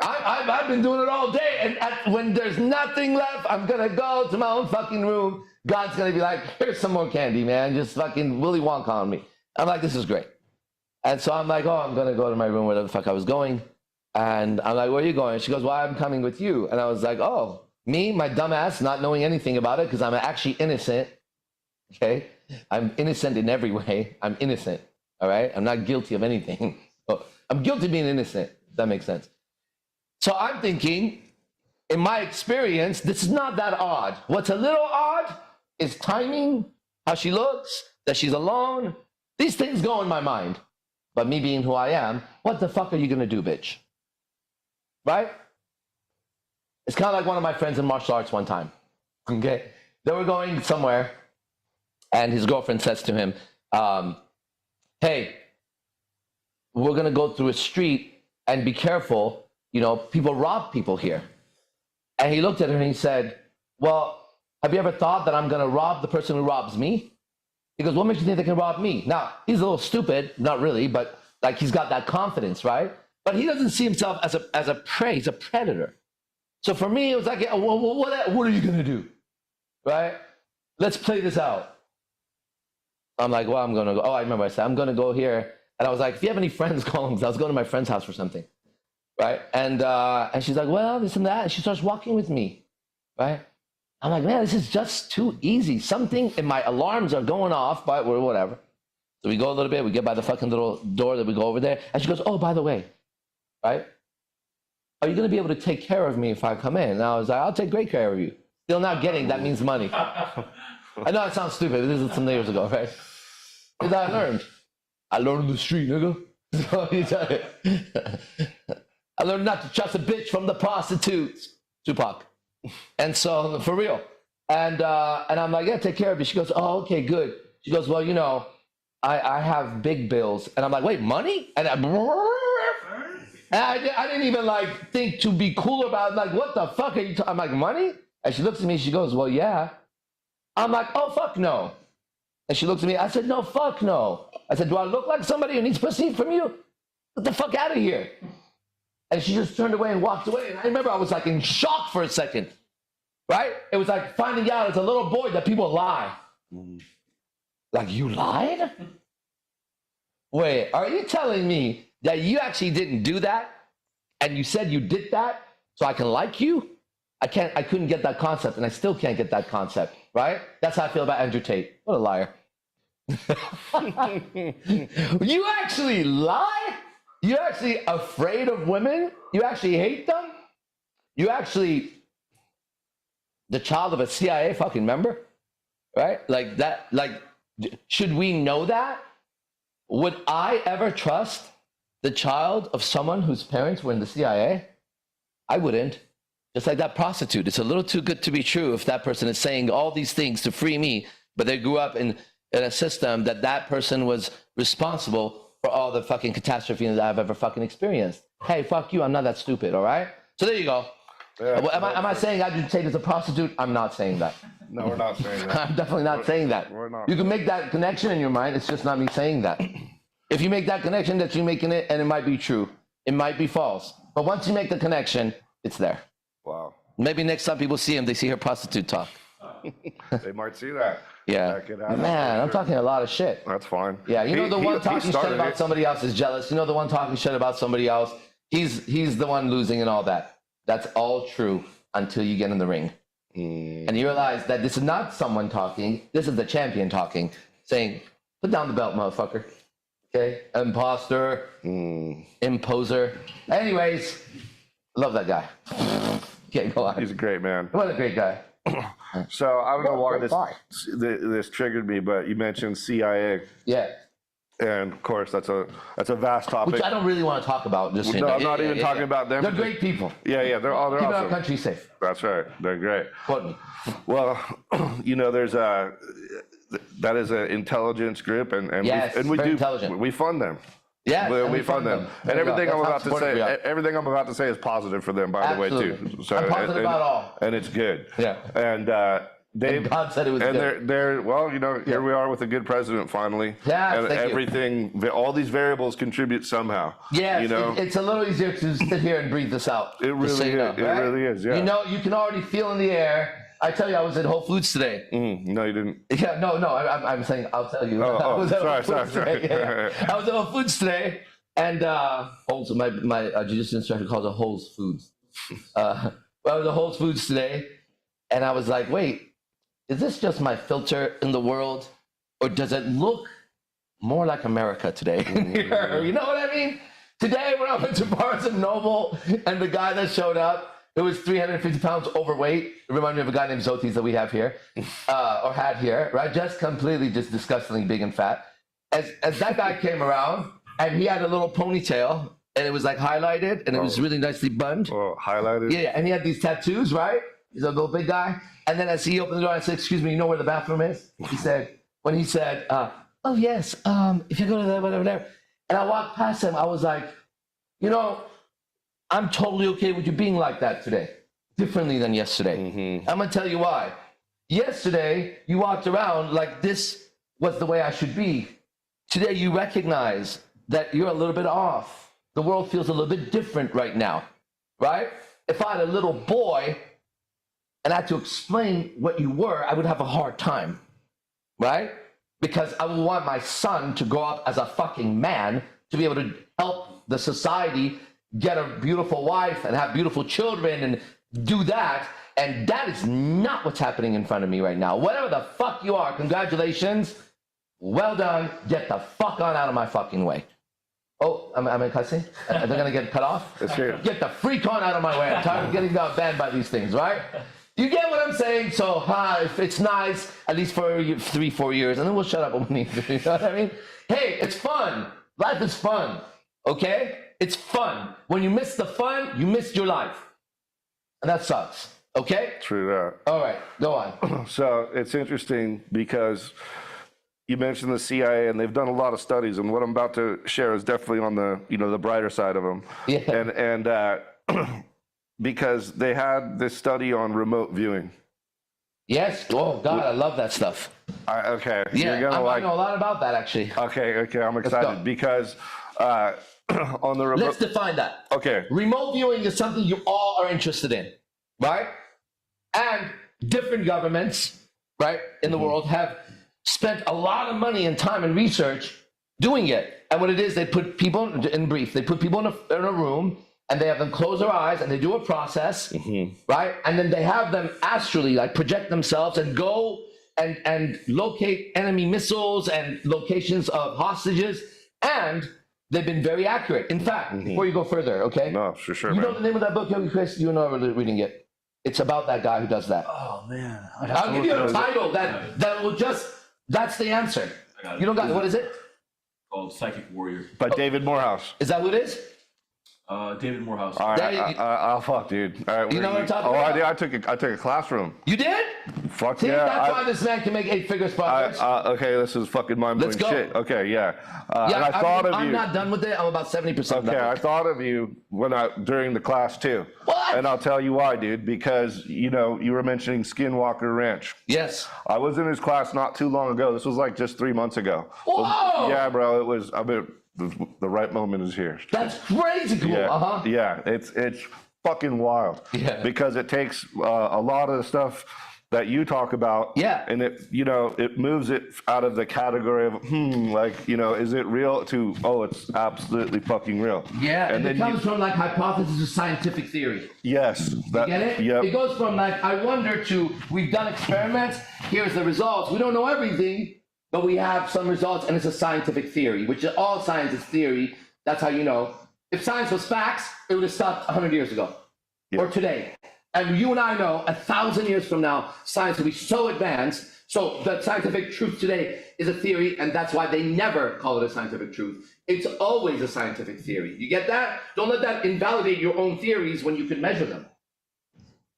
I've been doing it all day. And when there's nothing left, I'm going to go to my own fucking room. God's going to be like, here's some more candy, man. Just fucking Willy Wonka on me. I'm like, this is great. And so I'm like, oh, I'm going to go to my room where the fuck I was going. And I'm like, where are you going? She goes, well, I'm coming with you. And I was like, oh, me, my dumbass, not knowing anything about it because I'm actually innocent. Okay? I'm innocent in every way. I'm innocent. All right? I'm not guilty of anything. I'm guilty of being innocent. If that makes sense. So I'm thinking, in my experience, this is not that odd. What's a little odd is timing, how she looks, that she's alone. These things go in my mind. But me being who I am, what the fuck are you going to do, bitch? Right? It's kind of like one of my friends in martial arts one time. Okay? They were going somewhere, and his girlfriend says to him, hey, we're going to go through a street, and be careful. You know, people rob people here. And he looked at her and he said, well, have you ever thought that I'm going to rob the person who robs me? He goes, what makes you think they can rob me? Now, he's a little stupid, not really, but like he's got that confidence, right? But he doesn't see himself as a prey. He's a predator. So for me, it was like, well, what are you going to do? Right? Let's play this out. I'm like, well, I'm going to go. Oh, I remember I said, I'm going to go here. And I was like, if you have any friends, call them. 'Cause I was going to my friend's house for something. Right. And she's like, well, this and that. And she starts walking with me. Right. I'm like, man, this is just too easy. Something in my alarms are going off, but whatever. So we go a little bit. We get by the fucking little door that we go over there. And she goes, oh, by the way, right? Are you going to be able to take care of me if I come in? And I was like, I'll take great care of you. Still not getting that means money. I know it sounds stupid. This is some years ago, right? Because I learned. I learned on the street, nigga. I learned not to trust a bitch from the prostitutes. Tupac. And so, for real. And I'm like, yeah, take care of me. She goes, oh, okay, good. She goes, well, you know, I have big bills. And I'm like, wait, money? And I didn't even like think to be cool about it. Like, what the fuck are you talking? I'm like, money? And she looks at me, she goes, well, yeah. I'm like, oh, fuck no. And she looks at me, I said, no, fuck no. I said, do I look like somebody who needs pussy from you? Get the fuck out of here. And she just turned away and walked away. And I remember I was like in shock for a second, right? It was like finding out as a little boy that people lie. Like, you lied? Wait, are you telling me that you actually didn't do that? And you said you did that so I can like you? I couldn't get that concept, and I still can't get that concept, right? That's how I feel about Andrew Tate. What a liar. You actually lie? You're actually afraid of women? You actually hate them? You actually the child of a CIA fucking member? Right? Like that, like, should we know that? Would I ever trust the child of someone whose parents were in the CIA? I wouldn't. Just like that prostitute. It's a little too good to be true if that person is saying all these things to free me, but they grew up in a system that person was responsible for all the fucking catastrophe that I've ever fucking experienced. Hey, fuck you, I'm not that stupid, all right? So there you go. Yeah, Am I saying I should take as a prostitute? I'm not saying that. No, we're not saying that. I'm definitely not saying that. We're not. You can make that connection in your mind. It's just not me saying that. If you make that connection, that you're making it, and it might be true. It might be false. But once you make the connection, it's there. Wow. Maybe next time people see him, they see her prostitute talk. They might see that. Yeah. That could happen. Man, I'm talking a lot of shit. That's fine. Yeah, you know the one talking shit started about it. somebody else is jealous. You know the one talking shit about somebody else, he's the one losing and all that. That's all true until you get in the ring. And you realize that this is not someone talking. This is the champion talking, saying, put down the belt, motherfucker. Okay? Imposter. Imposer. Anyways, love that guy. Okay, go on. He's a great man. What a great guy. So I don't know why Great guy. this triggered me, but you mentioned CIA, Yeah. and of course that's a vast topic. Which I don't really want to talk about. Just No, I'm not even talking about them. They're great people. Yeah, they're Keep our awesome. country safe. That's right. They're great. Quote me. Well, you know, that is an intelligence group, and Yes, we very do intelligent. we fund them. Yeah, we fund them. And everything I'm about to say is positive for them, by the way, Absolutely. too. So I'm positive about all. and it's good. Yeah. And And God said it was and good. they're well, you know, here we are with a good president finally. Yeah, and thank you. everything, all these variables contribute somehow. Yeah, you know, it's a little easier to sit here and breathe this out. It really just so you know, is. It right? really is, yeah. You know, you can already feel in the air. I tell you, I was at Whole Foods today. no, you didn't. Yeah, no, I'm saying, I'll tell you. Oh, I was at Whole sorry. Foods today. Yeah. I was at Whole Foods today, and my jiu-jitsu instructor calls it Whole Foods. I was at Whole Foods today, and I was like, wait, is this just my filter in the world, or does it look more like America today? You know what I mean? Today, when I went to Barnes & Noble, and the guy that showed up, it was 350 pounds overweight. It reminded me of a guy named Zotis that we have here, or had here, right? Just disgustingly big and fat. As that guy came around, and he had a little ponytail, and it was like highlighted, and it was really nicely bunned. Oh, highlighted. Yeah, and he had these tattoos, right? He's a little big guy. And then as he opened the door, I said, excuse me, you know where the bathroom is? He said, oh yes, if you go to that, whatever there. And I walked past him, I was like, you know, I'm totally okay with you being like that today. Differently than yesterday. I'm gonna tell you why. Yesterday, you walked around like this was the way I should be. Today, you recognize that you're a little bit off. The world feels a little bit different right now, right? If I had a little boy and I had to explain what you were, I would have a hard time, right? because I will want my son to grow up as a fucking man to be able to help the society get a beautiful wife and have beautiful children and do that. And that is not what's happening in front of me right now. Whatever the fuck you are, congratulations. Well done. Get the fuck on out of my fucking way. Oh, am I cussing? Are they going to get cut off? It's here. Get the freak on out of my way. I'm tired of getting banned by these things, right? You get what I'm saying? So, if it's nice, at least for 3-4 years, and then we'll shut up when we need to. You know what I mean? Hey, it's fun. Life is fun. Okay? It's fun. When you miss the fun, you missed your life. And that sucks. Okay? True that. All right, go on. So it's interesting because you mentioned the CIA, and they've done a lot of studies, and what I'm about to share is definitely on the, the brighter side of them. Yeah. And because they had this study on remote viewing. Yes. Oh God, I love that stuff. Okay. Yeah, You're gonna I know a lot about that actually. Okay. I'm excited because on the remote. Let's define that. Okay. Remote viewing is something you all are interested in, right? And different governments, right, in the world have spent a lot of money and time and research doing it. And what it is, they put people, in brief, they put people in a room and they have them close their eyes and they do a process, right? And then they have them astrally, like project themselves and go and locate enemy missiles and locations of hostages. And they've been very accurate. In fact, before you go further, okay? No, for sure. You Man. know the name of that book, Yogi Chris? You know reading it. It's about that guy who does that. Oh man, I'll give you a title that will just, that's the answer. You don't got, what is it? Called Psychic Warrior. By David Morehouse. Is that what it is? David Morehouse. All right, That- I'll fuck, dude. All right, You know what I'm talking Oh, about? I took a classroom. You did? Fuck See, yeah. that's why this man can make 8 figures projects. Okay, this is fucking mind-blowing Let's go. shit. Okay, yeah. And I thought of I'm you. not done with it. I'm about 70% Okay, I done. thought of you during the class too. What? And I'll tell you why, dude. Because you were mentioning Skinwalker Ranch. Yes. I was in his class not too long ago. This was like just 3 months ago. Whoa! Yeah, bro. It was. I mean, the right moment is here. That's crazy cool. Yeah, yeah. It's fucking wild. Yeah. Because it takes a lot of the stuff that you talk about. Yeah. And it moves it out of the category of is it real to it's absolutely fucking real. Yeah, and then it comes from like hypothesis to scientific theory. Yes. You get it? Yep. It goes from like, I wonder to, we've done experiments, here's the results. We don't know everything, but we have some results, and it's a scientific theory, which is all science is theory. That's how you know. If science was facts, it would have stopped 100 years ago or today. And you and I know 1,000 years from now, science will be so advanced. So the scientific truth today is a theory, and that's why they never call it a scientific truth. It's always a scientific theory. You get that? Don't let that invalidate your own theories when you can measure them.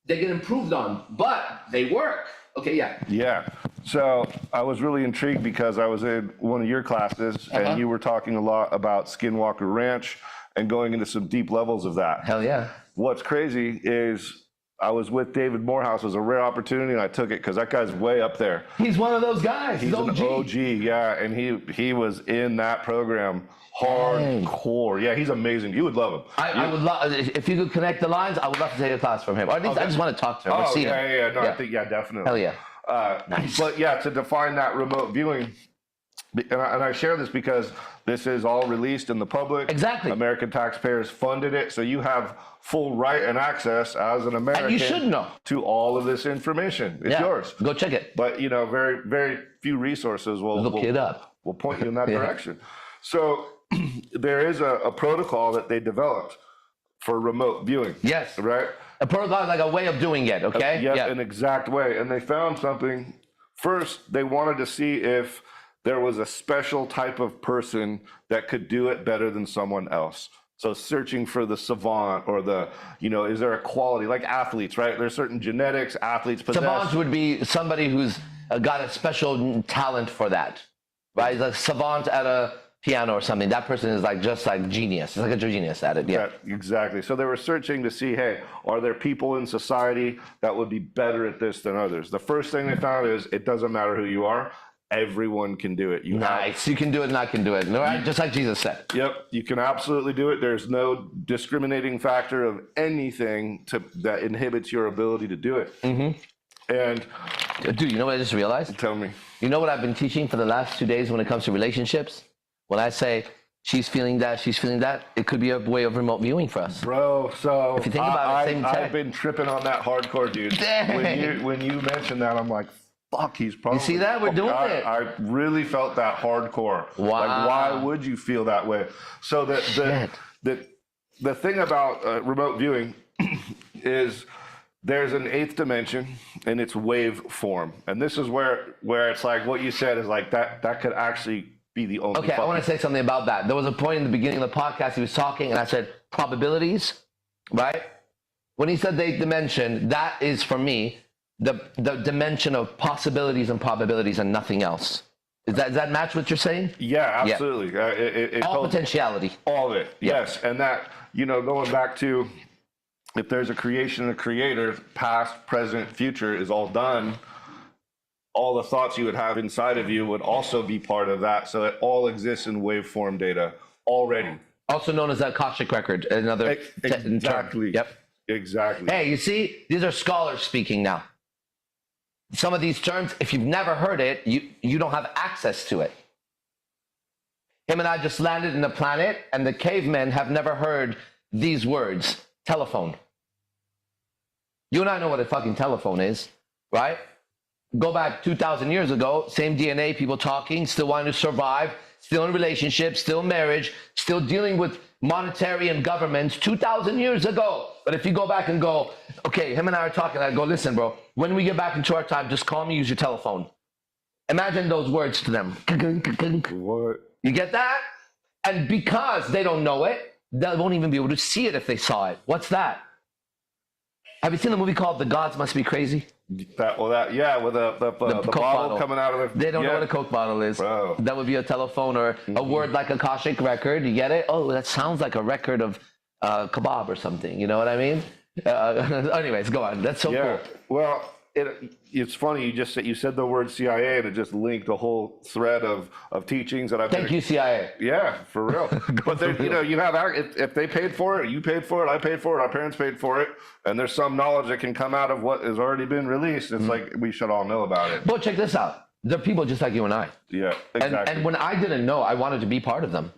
They get improved on, but they work. Okay, yeah. Yeah. So I was really intrigued because I was in one of your classes and you were talking a lot about Skinwalker Ranch and going into some deep levels of that. Hell yeah. What's crazy is I was with David Morehouse. It was a rare opportunity and I took it because that guy's way up there. He's one of those guys. He's an OG, yeah. And he was in that program hardcore. Yeah, he's amazing. You would love him. I would love, if you could connect the lines, I would love to take a class from him. Or at least I just want to talk to him or see him. Yeah. No, I think, definitely. Hell yeah. Nice. But yeah, to define that remote viewing, and I share this because this is all released in the public. Exactly. American taxpayers funded it, so you have full right and access as an American. And you should know. To all of this information. It's yours. Go check it. But very, very few resources will Look it up. will point you in that direction. So there is a protocol that they developed for remote viewing. Yes. Right? A protocol is like a way of doing it, okay? An exact way. And they found something. First, they wanted to see if there was a special type of person that could do it better than someone else. So searching for the savant or is there a quality, like athletes, right? There's certain genetics athletes possess. Savant would be somebody who's got a special talent for that, right? He's like savant at a piano or something. That person is just like genius. It's like a genius at it. Yeah. Exactly. So they were searching to see, hey, are there people in society that would be better at this than others? The first thing they found is it doesn't matter who you are. Everyone can do it. You can do it and I can do it. Right? Just like Jesus said. Yep. You can absolutely do it. There's no discriminating factor of anything that inhibits your ability to do it. And Dude, you know what I just realized? Tell me. You know what I've been teaching for the last 2 days when it comes to relationships? When I say she's feeling that, it could be a way of remote viewing for us. Bro, so If you think about it, I've been tripping on that hardcore, dude. Dang. When you mentioned that, I'm like, fuck, he's probably. You see that? We're doing it. I really felt that hardcore. Wow. Like, why would you feel that way? So the thing about remote viewing is there's an 8th dimension and it's wave form, and this is where it's like what you said is like that could actually be the only. Okay, I want to say something about that. There was a point in the beginning of the podcast he was talking, and I said probabilities, right? When he said the 8th dimension, that is for me the dimension of possibilities and probabilities and nothing else. Does that match what you're saying? Yeah, absolutely. Yeah. All potentiality. All of it. Yeah. Yes, and that going back to if there's a creation and a creator, past, present, future is all done. All the thoughts you would have inside of you would also be part of that. So it all exists in waveform data already. Also known as the Akashic record. Another exactly. Yep. Exactly. Hey, you see, these are scholars speaking now. Some of these terms, if you've never heard it, you don't have access to it. Him and I just landed in the planet, and the cavemen have never heard these words. Telephone. You and I know what a fucking telephone is, right? Go back 2,000 years ago, same DNA, people talking, still wanting to survive, still in relationships, still marriage, still dealing with monetary and governments 2,000 years ago. But if you go back and go, okay, him and I are talking, I go, listen, bro, when we get back into our time, just call me, use your telephone. Imagine those words to them. What? You get that? And because they don't know it, they won't even be able to see it if they saw it. What's that? Have you seen the movie called The Gods Must Be Crazy? With the bottle coming out of it. They don't know what a Coke bottle is. Bro. That would be a telephone or a word like Akashic record. You get it? Oh, that sounds like a record of kebab or something. You know what I mean? Anyways, go on. That's so cool. Well, it's funny. You said the word CIA, and it just linked a whole thread of teachings that I've. Thank you, CIA. Yeah, for real. But you have if they paid for it, you paid for it, I paid for it, our parents paid for it, and there's some knowledge that can come out of what has already been released. It's like we should all know about it. But check this out. They're people just like you and I. Yeah, exactly. And when I didn't know, I wanted to be part of them.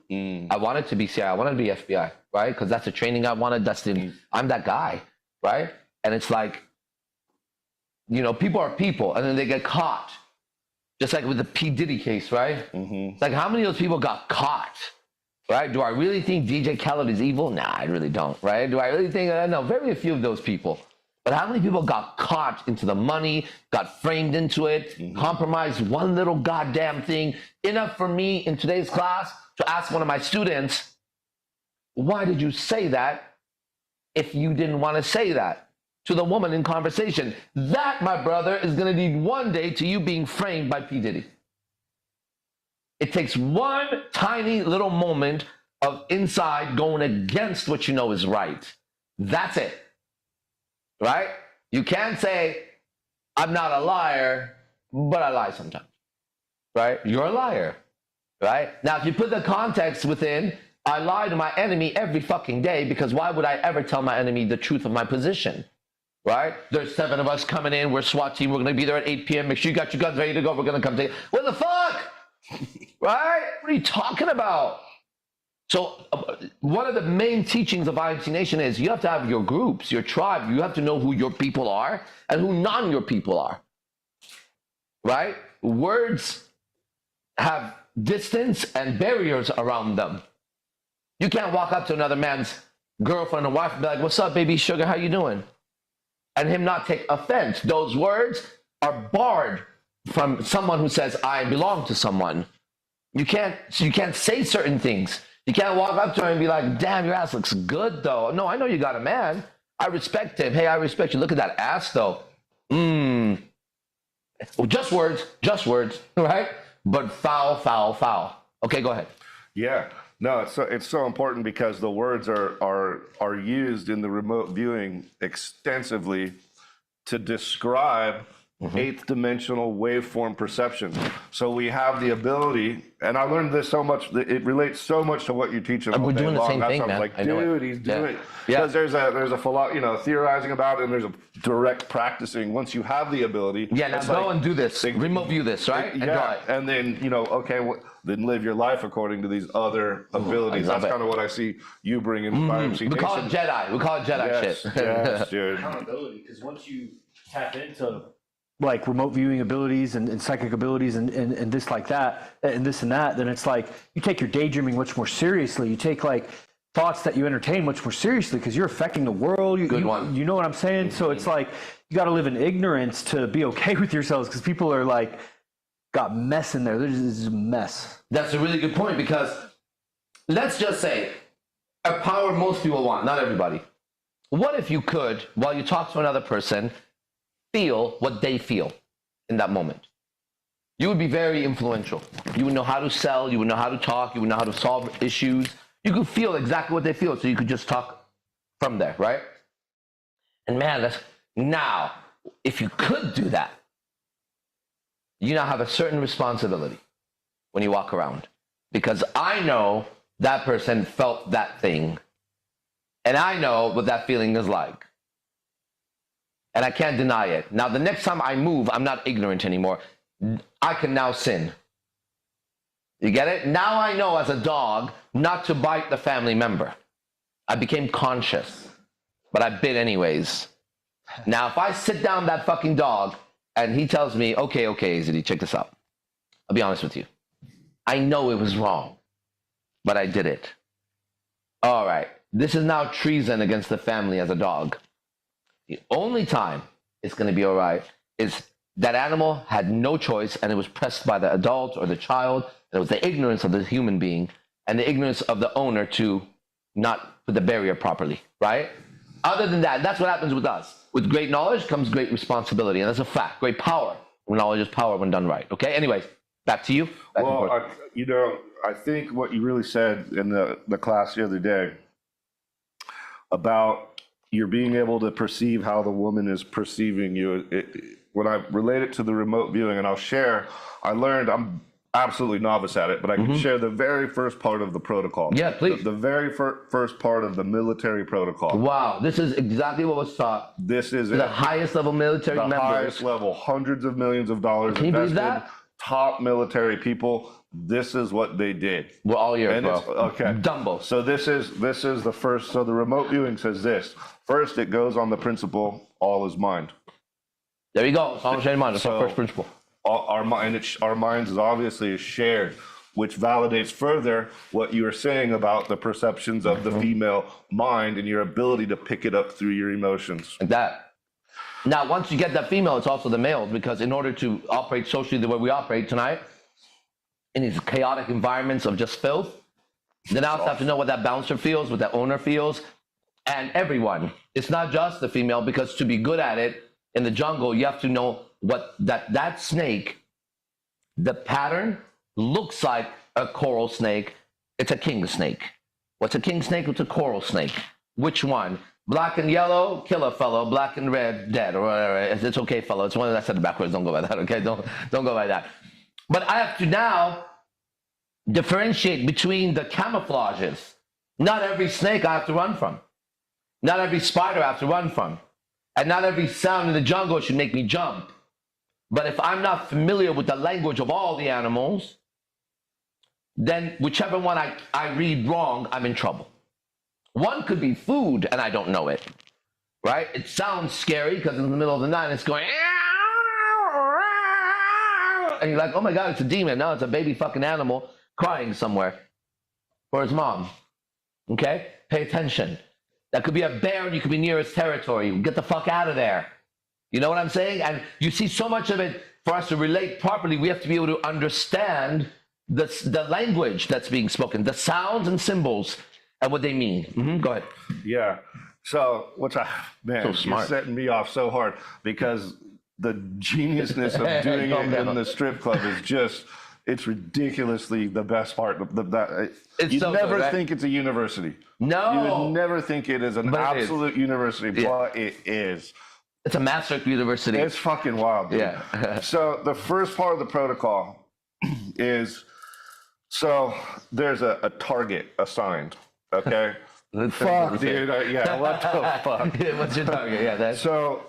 I wanted to be CIA. I wanted to be FBI, right? Because that's the training I wanted. I'm that guy, right? And it's like, people are people, and then they get caught. Just like with the P. Diddy case, right? It's like, how many of those people got caught, right? Do I really think DJ Khaled is evil? Nah, I really don't, right? Do I really think, no, very few of those people. But how many people got caught into the money, got framed into it, compromised one little goddamn thing? Enough for me in today's class to ask one of my students, why did you say that if you didn't want to say that? To the woman in conversation. That, my brother, is going to lead one day to you being framed by P. Diddy. It takes one tiny little moment of inside going against what you know is right. That's it. Right? You can't say, I'm not a liar, but I lie sometimes. Right? You're a liar. Right? Now, if you put the context within, I lie to my enemy every fucking day, because why would I ever tell my enemy the truth of my position? Right? There's 7 of us coming in. We're SWAT team. We're going to be there at 8 p.m. Make sure you got your guns ready to go. We're going to come take it. What the fuck? Right? What are you talking about? So one of the main teachings of IMC Nation is you have to have your groups, your tribe. You have to know who your people are and who your people are. Right? Words have distance and barriers around them. You can't walk up to another man's girlfriend or wife and be like, what's up, baby sugar? How you doing? And him not take offense. Those words are barred from someone who says, I belong to someone. You can't say certain things. You can't walk up to her and be like, damn, your ass looks good, though. No, I know you got a man. I respect him. Hey, I respect you. Look at that ass, though. Well, just words, right? But foul. Okay, go ahead. Yeah. No, it's so important because the words are used in the remote viewing extensively to describe eighth dimensional waveform perception. So we have the ability, and I learned this so much, it relates so much to what you're teaching. We're doing the same thing, man. man. Like, I know dude, it. he's doing it. Yeah. Because there's a theorizing about it, and there's a direct practicing. Once you have the ability. Yeah, now go and do this. Remote view this, right? And then, then live your life according to these other abilities. That's kind of what I see you bringing by IMC Nation. We call it Jedi. We call it Jedi shit. Yes, dude. Accountability, because once you tap into like remote viewing abilities and psychic abilities and this like that and this and that, then it's like you take your daydreaming much more seriously. You take like thoughts that you entertain much more seriously because you're affecting the world. You know what I'm saying? So it's like you got to live in ignorance to be okay with yourselves because people are like got mess in there. This is a mess. That's a really good point because let's just say a power most people want, not everybody. What if you could, while you talk to another person, feel what they feel in that moment? You would be very influential. You would know how to sell, you would know how to talk, you would know how to solve issues. You could feel exactly what they feel, so you could just talk from there, right? And man, now, if you could do that, you now have a certain responsibility when you walk around. Because I know that person felt that thing, and I know what that feeling is like. And I can't deny it. Now, the next time I move, I'm not ignorant anymore. I can now sin. You get it? Now I know as a dog not to bite the family member. I became conscious, but I bit anyways. Now, if I sit down that fucking dog and he tells me, okay, AZD, check this out. I'll be honest with you. I know it was wrong, but I did it. All right. This is now treason against the family as a dog. The only time it's going to be all right is that animal had no choice and it was pressed by the adult or the child. And it was the ignorance of the human being and the ignorance of the owner to not put the barrier properly, right? Other than that, that's what happens with us. With great knowledge comes great responsibility, and that's a fact. Great power. Knowledge is power when done right. Okay. Anyways, back to you. I think what you really said in the class the other day about you're being able to perceive how the woman is perceiving you. When I relate it to the remote viewing, and I'll share, I learned, I'm absolutely novice at it, but I can share the very first part of the protocol. Yeah, please. The very first part of the military protocol. Wow, this is exactly what was taught. This is the highest level military members. The highest level, hundreds of millions of dollars Can you believe that? Top military people. This is what they did. We're all ears, bro. Okay. Dumbo. So this is the first. So the remote viewing says this. First, it goes on the principle, all is mind. There you go. All in mind. That's our first principle. Our minds is obviously shared, which validates further what you were saying about the perceptions of the female mind and your ability to pick it up through your emotions. Like that. Now, once you get that female, it's also the male, because in order to operate socially the way we operate tonight, in these chaotic environments of just filth, then I also have to know what that bouncer feels, what that owner feels, and everyone. It's not just the female, because to be good at it in the jungle, you have to know what that snake, the pattern looks like a coral snake. It's a king snake. What's a king snake? What's a coral snake? Which one? Black and yellow, kill a fellow. Black and red, dead, or whatever. It's okay, fellow. It's one that I said it backwards. Don't go by that, okay? Don't go by that. But I have to now differentiate between the camouflages. Not every snake I have to run from. Not every spider I have to run from. And not every sound in the jungle should make me jump. But if I'm not familiar with the language of all the animals, then whichever one I read wrong, I'm in trouble. One could be food and I don't know it, right? It sounds scary because in the middle of the night it's going, and you're like, oh my God, it's a demon. No, it's a baby fucking animal crying somewhere for his mom. Okay? Pay attention. That could be a bear and you could be near its territory. Get the fuck out of there. You know what I'm saying? And you see so much of it, for us to relate properly, we have to be able to understand the language that's being spoken, the sounds and symbols and what they mean. Go ahead. Yeah. So, So smart. You're setting me off so hard because the geniusness of doing it in the strip club is just, it's ridiculously the best part. You'd so never good, right? think it's a university. No. You would never think it is an absolute university, but it is. It's a master university. It's fucking wild, dude. Yeah. So the first part of the protocol is, so there's a target assigned, okay? Fuck, dude. Yeah, what the fuck? What's your target? Yeah, that's So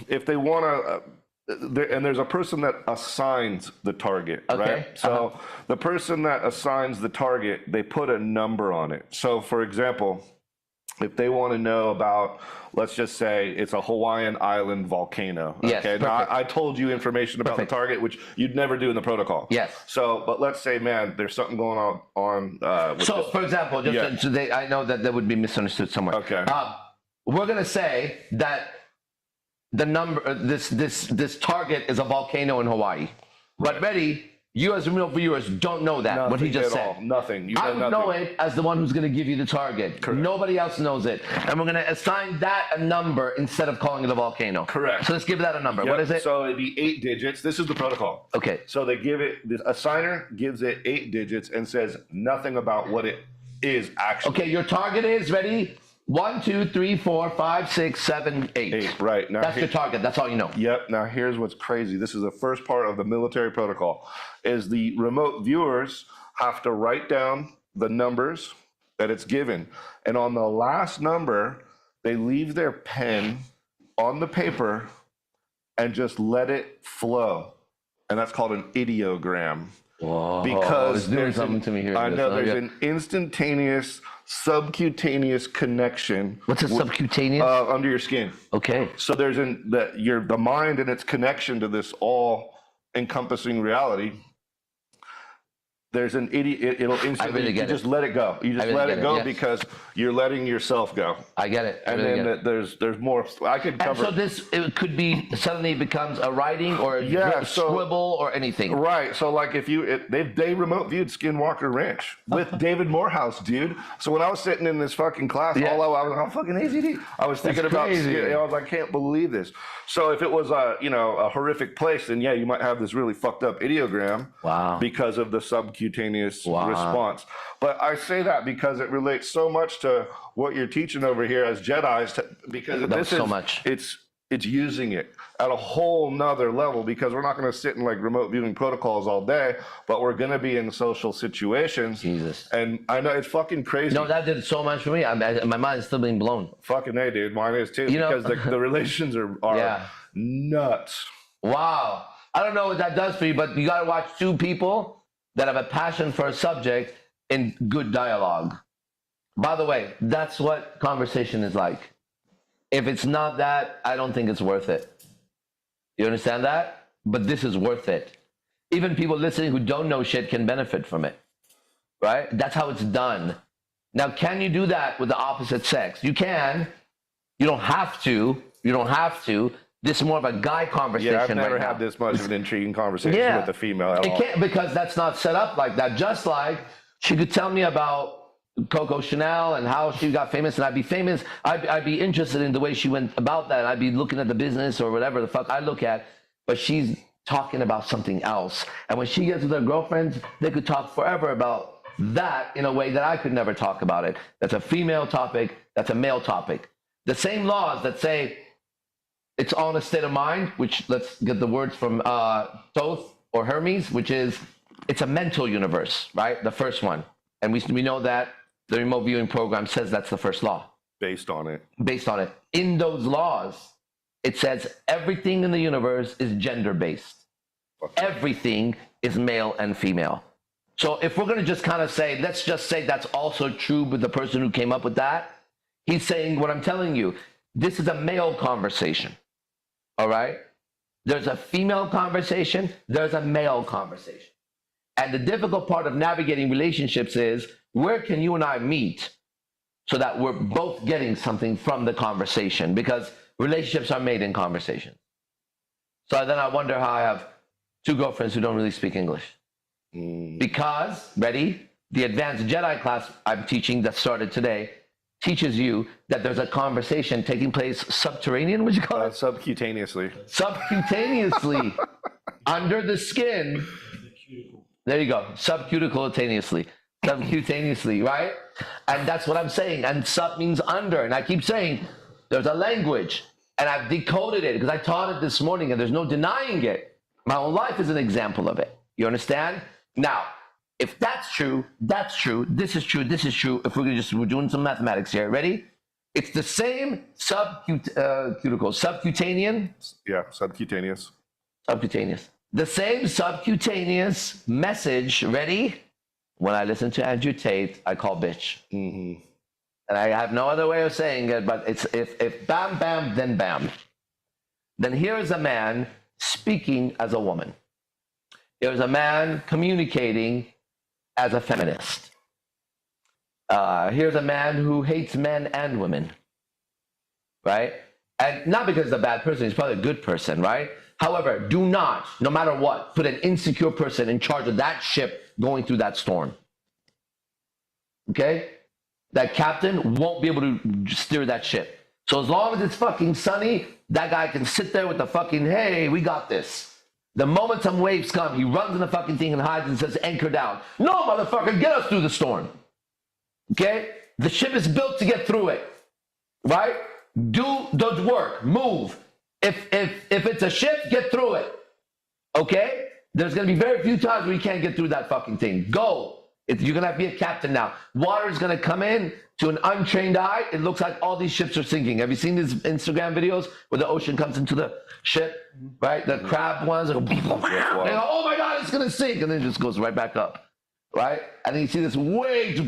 if they want to, and there's a person that assigns the target, Okay. right? So the person that assigns the target, they put a number on it. So for example, if they want to know about, let's just say it's a Hawaiian island volcano. Yes, Okay. Now, perfect. I told you information about Perfect. the target, which you'd never do in the protocol. Yes. So, but let's say, man, there's something going on with so. this. For example, just Yeah. so I know that would be misunderstood somewhere. Okay. We're gonna say that the number, this target is a volcano in Hawaii, but ready. You as real viewers don't know that, what he just Nothing at said. all. Nothing. You I know would nothing. know it as the one who's going to give you the target. Correct. Nobody else knows it. And we're going to assign that a number instead of calling it a volcano. Correct. So let's give that a number. Yep. What is it? So it'd be 8 digits. This is the protocol. Okay. So they give it, the assigner gives it 8 digits and says nothing about what it is actually. Okay, your target is ready? 1, 2, 3, 4, 5, 6, 7, 8. 8, right. Now, That's your target. That's all you know. Yep. Now here's what's crazy. This is the first part of the military protocol. Is the remote viewers have to write down the numbers that it's given, and on the last number, they leave their pen on the paper and just let it flow, and that's called an ideogram. Whoa, Because it's doing there's something to me here. I know Listen, there's yeah. an instantaneous subcutaneous connection. What's a subcutaneous? Under your skin. Okay. So there's the mind and its connection to this all encompassing reality. There's an idiot. It'll instantly. really You get just it. let it go. You just really let get it it, go yes. because you're letting yourself go. I get it. I And really then get it. there's more. I could And cover. so it could be suddenly it becomes a writing or a Yeah, so- scribble or anything. Right. So like if they remote viewed Skinwalker Ranch with David Morehouse, dude. So when I was sitting in this fucking class, Yeah. all I was like, oh, fucking AZD. I was thinking about crazy. I was like, I can't believe this. So if it was a horrific place, then yeah, you might have this really fucked up ideogram. Wow. Because of the subcutaneous Wow. response. But I say that because it relates so much to what you're teaching over here as Jedis, because this so is much. It's using it at a whole nother level, because we're not going to sit in like remote viewing protocols all day, but we're going to be in social situations. Jesus. And I know it's fucking crazy. No, that did so much for me. My mind is still being blown. Fucking hey, dude. Mine is too, You know- because the relations are Yeah. nuts. Wow. I don't know what that does for you, but you got to watch two people that have a passion for a subject in good dialogue. By the way, that's what conversation is like. If it's not that, I don't think it's worth it. You understand that? But this is worth it. Even people listening who don't know shit can benefit from it. Right? That's how it's done. Now, can you do that with the opposite sex? You can. You don't have to. You don't have to. This is more of a guy conversation. Yeah, I've never right had now. this much of an intriguing conversation Yeah. with a female at It all. can't, because that's not set up like that. Just like she could tell me about Coco Chanel and how she got famous, and I'd be famous. I'd be interested in the way she went about that. I'd be looking at the business or whatever the fuck I look at. But she's talking about something else. And when she gets with her girlfriends, they could talk forever about that in a way that I could never talk about it. That's a female topic. That's a male topic. The same laws that say it's all in a state of mind, which let's get the words from Thoth or Hermes, which is it's a mental universe, right? The first one. And we know that the remote viewing program says that's the first law. Based on it. Based on it. In those laws, it says everything in the universe is gender-based. Everything is male and female. So if we're going to just kind of say, let's just say that's also true with the person who came up with that, he's saying what I'm telling you. This is a male conversation. All right? There's a female conversation. There's a male conversation. And the difficult part of navigating relationships is, where can you and I meet so that we're both getting something from the conversation? Because relationships are made in conversation. So then I wonder how I have two girlfriends who don't really speak English. Because, ready, the advanced Jedi class I'm teaching that started today teaches you that there's a conversation taking place subterranean, what you call it? Subcutaneously. Subcutaneously, under the skin. There you go, subcutaneously, right? And that's what I'm saying. And sub means under. And I keep saying there's a language. And I've decoded it because I taught it this morning and there's no denying it. My own life is an example of it. You understand? Now, if that's true, this is true, this is true. If we're doing some mathematics here, ready? It's the same subcutaneous. Yeah, subcutaneous. The same subcutaneous message, ready? When I listen to Andrew Tate, I call bitch. Mm-hmm. And I have no other way of saying it, but it's if bam, bam, then bam. Then here's a man speaking as a woman. Here's a man communicating as a feminist. Here's a man who hates men and women, right? And not because he's a bad person, he's probably a good person, right? However, do not, no matter what, put an insecure person in charge of that ship going through that storm. Okay? That captain won't be able to steer that ship. So as long as it's fucking sunny, that guy can sit there with the fucking, hey, we got this. The moment some waves come, he runs in the fucking thing and hides and says, anchor down. No, motherfucker, get us through the storm. Okay? The ship is built to get through it. Right? Do the work. Move. If it's a ship, get through it. Okay? There's going to be very few times where you can't get through that fucking thing. Go. You're going to be a captain now. Water is going to come in to an untrained eye. It looks like all these ships are sinking. Have you seen these Instagram videos where the ocean comes into the ship? Right? The crab ones. They go, oh my God, it's going to sink. And then it just goes right back up. Right? And then you see this wave.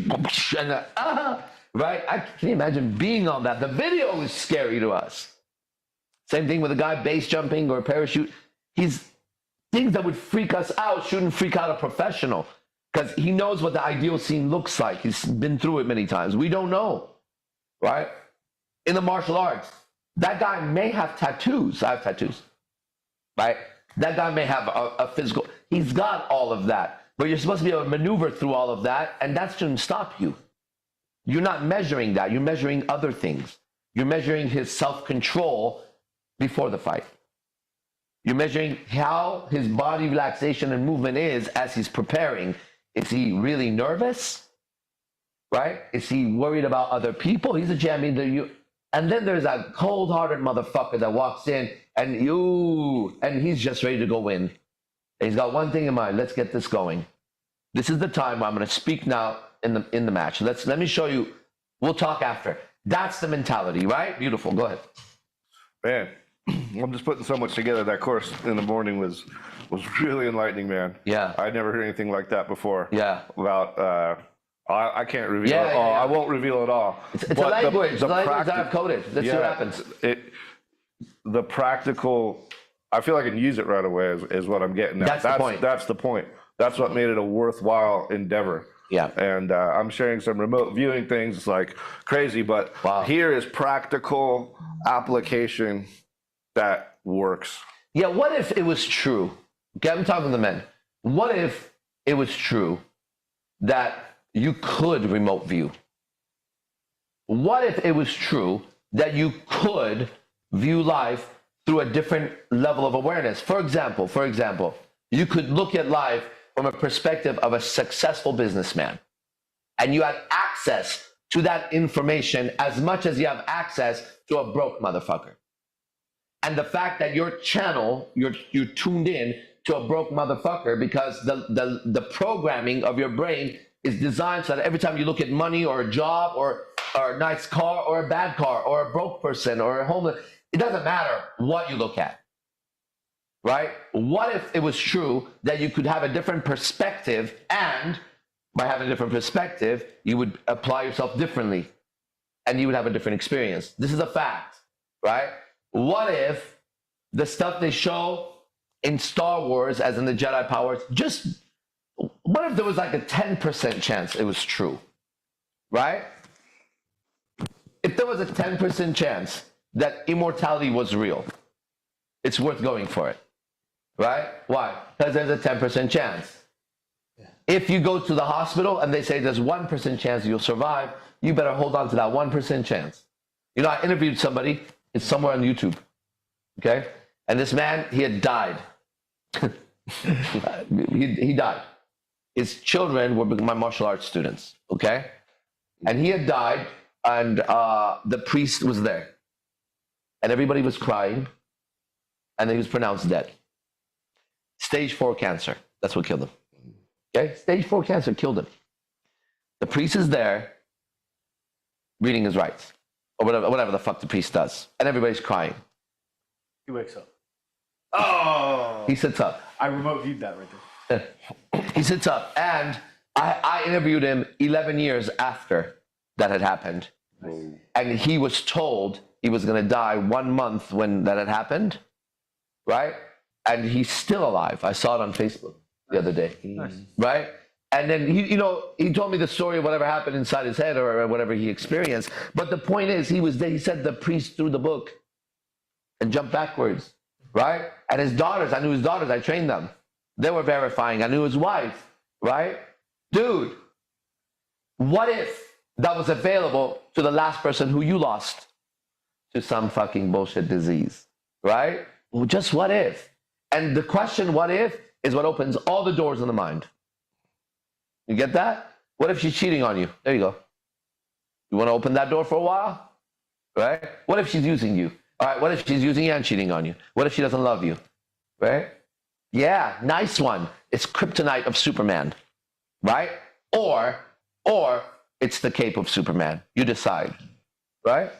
And right? Can you imagine being on that? The video is scary to us. Same thing with a guy base jumping or parachute. Things that would freak us out shouldn't freak out a professional. Because he knows what the ideal scene looks like. He's been through it many times. We don't know, right? In the martial arts, that guy may have tattoos. I have tattoos, right? That guy may have a physical. He's got all of that. But you're supposed to be able to maneuver through all of that, and that shouldn't stop you. You're not measuring that. You're measuring other things. You're measuring his self-control before the fight. You're measuring how his body relaxation and movement is as he's preparing. Is he really nervous? Right? Is he worried about other people? He's a champion. And then there's a cold-hearted motherfucker that walks in and he's just ready to go in. And he's got one thing in mind. Let's get this going. This is the time where I'm going to speak now in the match. Let me show you. We'll talk after. That's the mentality, right? Beautiful. Go ahead. Man, I'm just putting so much together. That course in the morning was really enlightening, man. Yeah. I'd never heard anything like that before. Yeah. About, I can't reveal it all. Yeah. I won't reveal it all. It's a language. The language that I've coded. That's what happens. The practical, I feel I can use it right away is what I'm getting at. That's the point. That's the point. That's what made it a worthwhile endeavor. Yeah. And I'm sharing some remote viewing things like crazy, but here is practical application that works. Yeah, what if it was true? Okay, I'm talking to the men. What if it was true that you could remote view? What if it was true that you could view life through a different level of awareness? For example, you could look at life from a perspective of a successful businessman, and you had access to that information as much as you have access to a broke motherfucker. And the fact that your channel, you're tuned in to a broke motherfucker because the programming of your brain is designed so that every time you look at money or a job or a nice car or a bad car or a broke person or a homeless, it doesn't matter what you look at. Right? What if it was true that you could have a different perspective, and by having a different perspective, you would apply yourself differently and you would have a different experience? This is a fact, right? What if the stuff they show in Star Wars, as in the Jedi powers, what if there was like a 10% chance it was true, right? If there was a 10% chance that immortality was real, it's worth going for it. Right? Why? Because there's a 10% chance. Yeah. If you go to the hospital and they say there's 1% chance you'll survive, you better hold on to that 1% chance. You know, I interviewed somebody, it's somewhere on YouTube, okay? And this man, he had died. he died. His children were my martial arts students, okay? And he had died, and the priest was there. and everybody was crying, and then he was pronounced dead. Stage 4 cancer. That's what killed him. Okay? Stage 4 cancer killed him. The priest is there reading his rights, or whatever the fuck the priest does, and everybody's crying. He wakes up. Oh, He sits up. I remote viewed that right there. He sits up, and I interviewed him 11 years after that had happened. And he was told he was going to die 1 month when that had happened, right? And he's still alive. I saw it on Facebook the other day, right? And then he told me the story of whatever happened inside his head or whatever he experienced. But the point is, he was there. He said the priest threw the book and jumped backwards, right? And his daughters, I knew his daughters. I trained them. They were verifying. I knew his wife, right? Dude, what if that was available to the last person who you lost to some fucking bullshit disease, right? Well, just what if? And the question, what if, is what opens all the doors in the mind. You get that? What if she's cheating on you? There you go. You want to open that door for a while? Right? What if she's using you? All right, what if she's using you and cheating on you? What if she doesn't love you? Right? Yeah, nice one. It's kryptonite of Superman. Right? Or it's the cape of Superman. You decide. Right?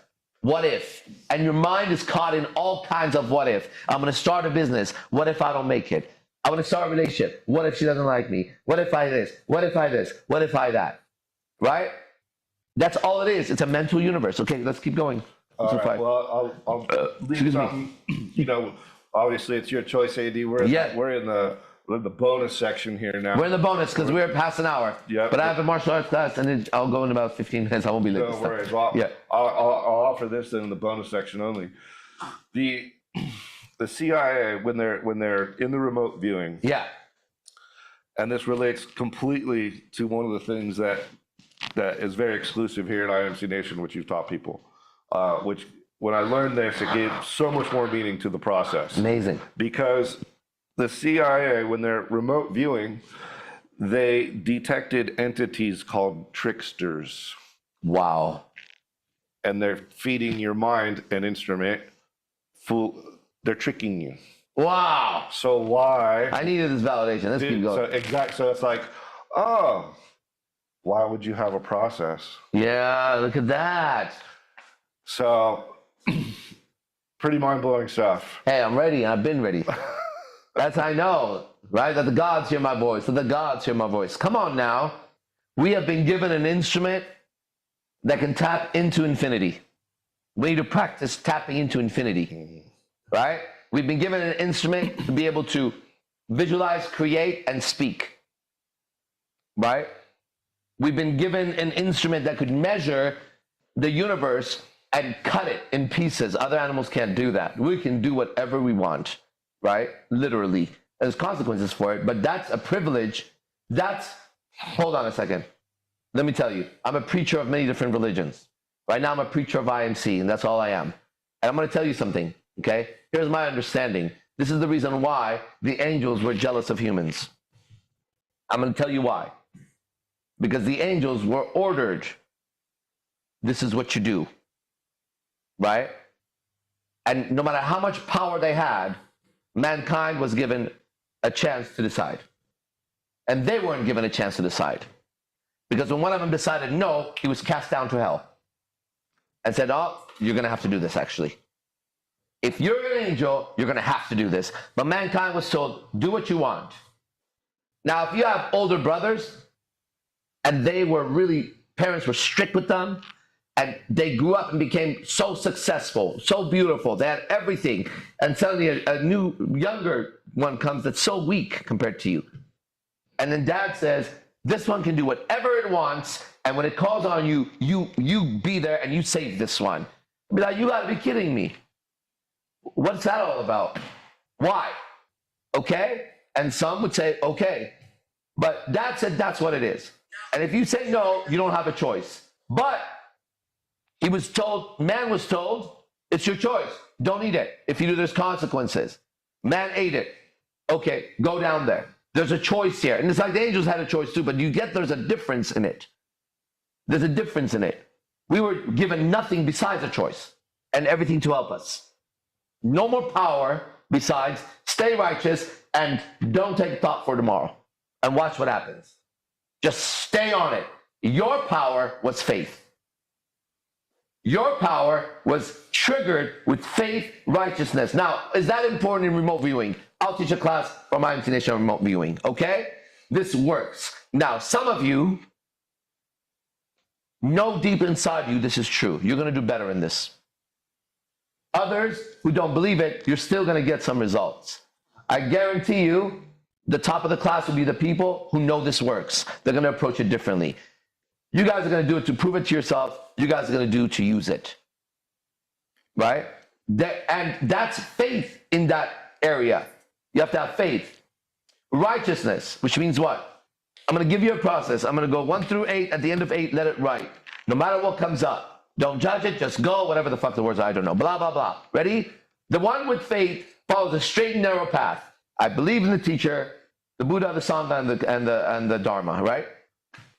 What if? And your mind is caught in all kinds of what if. I'm going to start a business. What if I don't make it? I want to start a relationship. What if she doesn't like me? What if I this? What if I this? What if I that? Right? That's all it is. It's a mental universe. Okay, let's keep going. All right. Well, I'll leave excuse me. something. Obviously it's your choice, AD. We're in the bonus section here now. We're in the bonus because we're past an hour. Yeah. But I have a martial arts class, and then I'll go in about 15 minutes. I won't be late. No worries. Well, Yeah. I'll offer this in the bonus section only. The CIA, when they're in the remote viewing, Yeah. and this relates completely to one of the things that is very exclusive here at IMC Nation, which you've taught people, which when I learned this, it gave so much more meaning to the process. Amazing. Because the CIA, when they're remote viewing, they detected entities called tricksters, Wow. and they're feeding your mind an instrument. They're tricking you. Wow. So why? I needed this validation. Let's keep going. So it's like, oh, why would you have a process? Yeah, look at that. So, pretty mind-blowing stuff. Hey, I'm ready. I've been ready. That's how I know, right? That the gods hear my voice. That the gods hear my voice. Come on now. We have been given an instrument that can tap into infinity. We need to practice tapping into infinity, right? We've been given an instrument to be able to visualize, create, and speak, right? We've been given an instrument that could measure the universe and cut it in pieces. Other animals can't do that. We can do whatever we want, right? Literally. There's consequences for it, but that's a privilege. Hold on a second. Let me tell you, I'm a preacher of many different religions. Right now I'm a preacher of IMC, and that's all I am. And I'm going to tell you something, okay? Here's my understanding. This is the reason why the angels were jealous of humans. I'm going to tell you why. Because the angels were ordered, this is what you do, right? And no matter how much power they had, mankind was given a chance to decide. And they weren't given a chance to decide. Because when one of them decided no, he was cast down to hell. And said, oh, you're going to have to do this, actually. If you're an angel, you're going to have to do this. But mankind was told, do what you want. Now, if you have older brothers, and parents were strict with them, and they grew up and became so successful, so beautiful, they had everything, and suddenly a new, younger one comes that's so weak compared to you. And then dad says, this one can do whatever it wants, and when it calls on you, you be there and you save this one. Be like, you gotta be kidding me. What's that all about? Why? Okay? And some would say, okay. But dad said that's what it is. And if you say no, you don't have a choice. But man was told, it's your choice. Don't eat it. If you do, there's consequences. Man ate it. Okay, go down there. There's a choice here. And it's like the angels had a choice too, but there's a difference in it. There's a difference in it. We were given nothing besides a choice and everything to help us. No more power besides stay righteous and don't take thought for tomorrow. And watch what happens. Just stay on it. Your power was faith. Your power was triggered with faith, righteousness. Now, is that important in remote viewing? I'll teach a class from IMC Nation on remote viewing, okay? This works. Now, some of you know deep inside you this is true. You're going to do better in this. Others who don't believe it, you're still going to get some results. I guarantee you, the top of the class will be the people who know this works. They're going to approach it differently. You guys are going to do it to prove it to yourself. You guys are going to do it to use it. Right? And that's faith in that area. You have to have faith. Righteousness, which means what? I'm going to give you a process. I'm going to go 1 through 8. At the end of 8, let it write. No matter what comes up. Don't judge it. Just go. Whatever the fuck the words are, I don't know. Blah, blah, blah. Ready? The one with faith follows a straight and narrow path. I believe in the teacher, the Buddha, the Sangha, and the Dharma, right?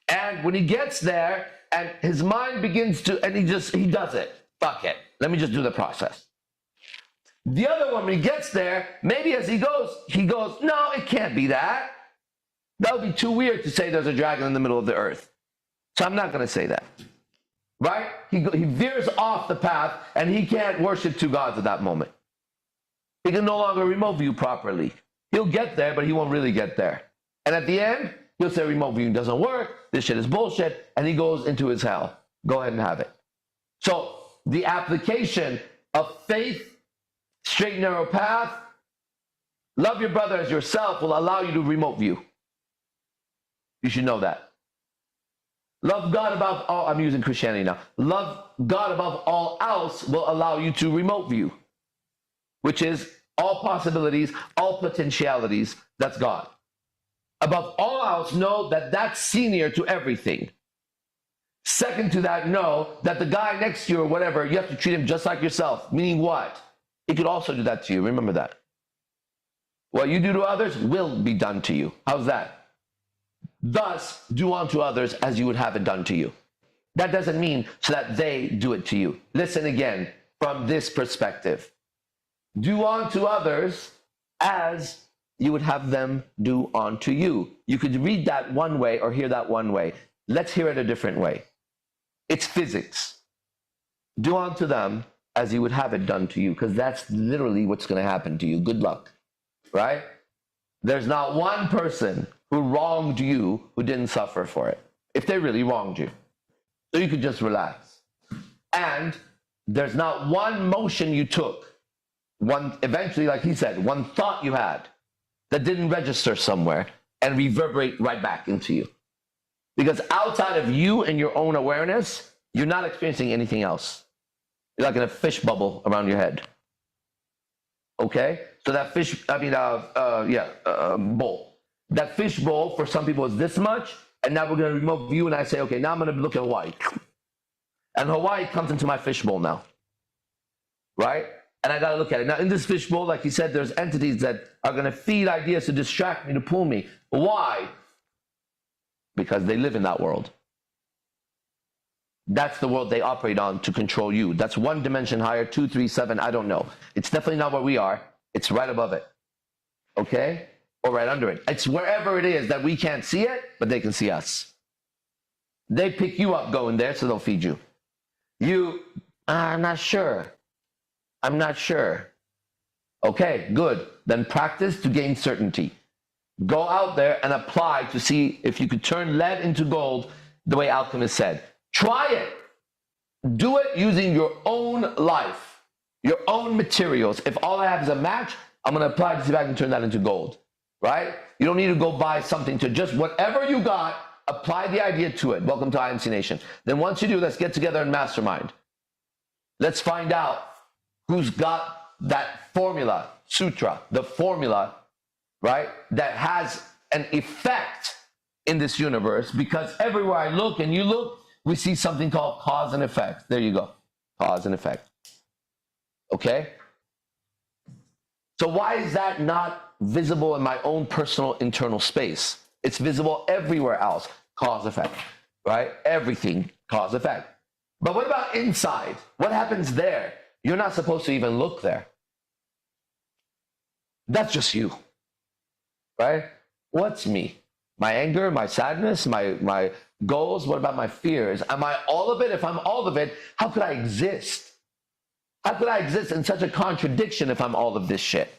And when he gets there and his mind begins to, and he does it. Fuck it. Let me just do the process. The other one, when he gets there, maybe as he goes, no, it can't be that. That would be too weird to say there's a dragon in the middle of the earth. So I'm not going to say that. Right? He veers off the path and he can't worship two gods at that moment. He can no longer remote view properly. He'll get there, but he won't really get there. And at the end, he'll say remote viewing doesn't work. This shit is bullshit. And he goes into his hell. Go ahead and have it. So the application of faith, straight and narrow path, love your brother as yourself will allow you to remote view. You should know that. Love God above all, I'm using Christianity now. Love God above all else will allow you to remote view, which is all possibilities, all potentialities. That's God. Above all else, know that that's senior to everything. Second to that, know that the guy next to you or whatever, you have to treat him just like yourself. Meaning what? He could also do that to you. Remember that. What you do to others will be done to you. How's that? Thus, do unto others as you would have it done to you. That doesn't mean so that they do it to you. Listen again from this perspective. Do unto others as you would have them do unto you. You could read that one way or hear that one way. Let's hear it a different way. It's physics. Do unto them as you would have it done to you, because that's literally what's going to happen to you. Good luck, right? There's not one person who wronged you who didn't suffer for it, if they really wronged you. So you could just relax. And there's not one motion you took, one eventually, like he said, one thought you had that didn't register somewhere and reverberate right back into you. Because outside of you and your own awareness, you're not experiencing anything else. You're like in a fish bubble around your head. Okay? So that bowl. That fish bowl for some people is this much, and now we're going to remote view, and I say, okay, now I'm going to look at Hawaii. And Hawaii comes into my fish bowl now. Right? And I got to look at it. Now, in this fish bowl, like he said, there's entities that are going to feed ideas to distract me, to pull me. Why? Because they live in that world. That's the world they operate on to control you. That's one dimension higher, 2, 3, 7, I don't know. It's definitely not where we are. It's right above it. Okay? Or right under it. It's wherever it is that we can't see it, but they can see us. They pick you up going there, so they'll feed you. I'm not sure. I'm not sure. Okay, good. Then practice to gain certainty. Go out there and apply to see if you could turn lead into gold the way alchemists said. Try it. Do it using your own life, your own materials. If all I have is a match, I'm going to apply to see if I can turn that into gold. Right? You don't need to go buy something to just whatever you got, apply the idea to it. Welcome to IMC Nation. Then once you do, let's get together and mastermind. Let's find out who's got that formula, sutra, the formula, right, that has an effect in this universe, because everywhere I look and you look, we see something called cause and effect. There you go. Cause and effect. Okay? So why is that not visible in my own personal internal space? It's visible everywhere else. Cause effect, right? Everything, cause effect. But what about inside? What happens there? You're not supposed to even look there. That's just you, right? What's me? My anger, my sadness, my goals. What about my fears? Am I all of it? If I'm all of it, how could I exist? How could I exist in such a contradiction if I'm all of this shit?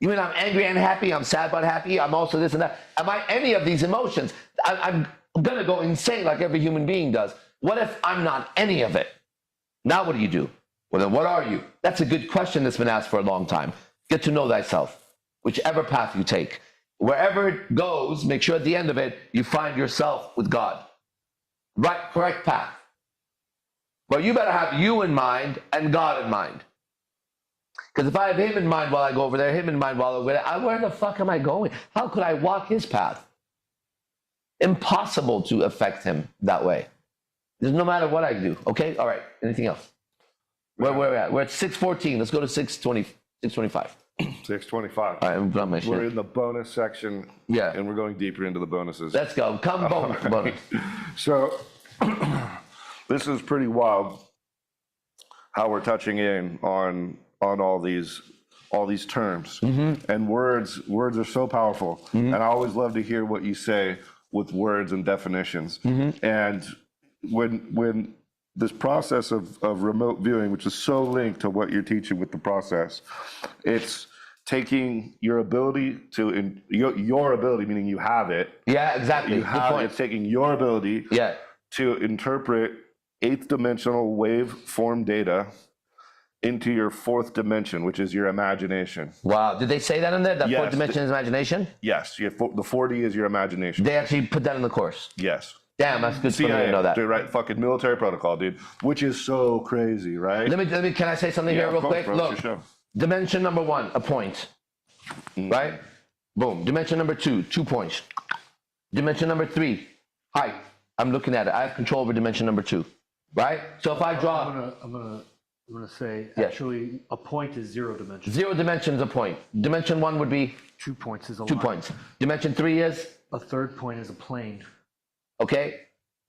You mean I'm angry and happy, I'm sad but happy, I'm also this and that. Am I any of these emotions? I'm gonna go insane like every human being does. What if I'm not any of it? Now what do you do? Well, then what are you? That's a good question that's been asked for a long time. Get to know thyself, whichever path you take. Wherever it goes, make sure at the end of it, you find yourself with God. Right, correct path. But you better have you in mind and God in mind. Because if I have him in mind while I go over there, him in mind while I go over there, where the fuck am I going? How could I walk his path? Impossible to affect him that way. No matter what I do. Okay? All right. Anything else? Where we're at? We're at 6:14. Let's go to 6:25. 625. All right, I'm done my shit. We're in the bonus section. Yeah. And we're going deeper into the bonuses. Let's go. Come bonus. So this is pretty wild how we're touching in on all these terms. And words are so powerful. And I always love to hear what you say with words and definitions. And when this process of remote viewing, which is so linked to what you're teaching with the process, it's taking your ability to your ability, meaning you have it. Yeah, exactly. You have it. It's taking your ability to interpret 8th dimensional waveform data into your 4th dimension, which is your imagination. Wow. Did they say that in there? That Yes. 4th dimension is imagination? Yes. The 4D is your imagination. They actually put that in the course. Yes. Damn, that's good for me to know that. Dude, right? Fucking military protocol, dude. Which is so crazy, right? Let me. Can I say something here real quick? Bro, Look, dimension number 1, a point. Right? Boom. Dimension number 2, 2 points. Dimension number 3, height. I'm looking at it. I have control over dimension number 2. Right? So if I draw, I'm gonna say actually a point is 0 dimension. 0 dimension is a point. Dimension 1 would be 2 points is a 2 line. points. Dimension 3 is, A third point is a plane. okay,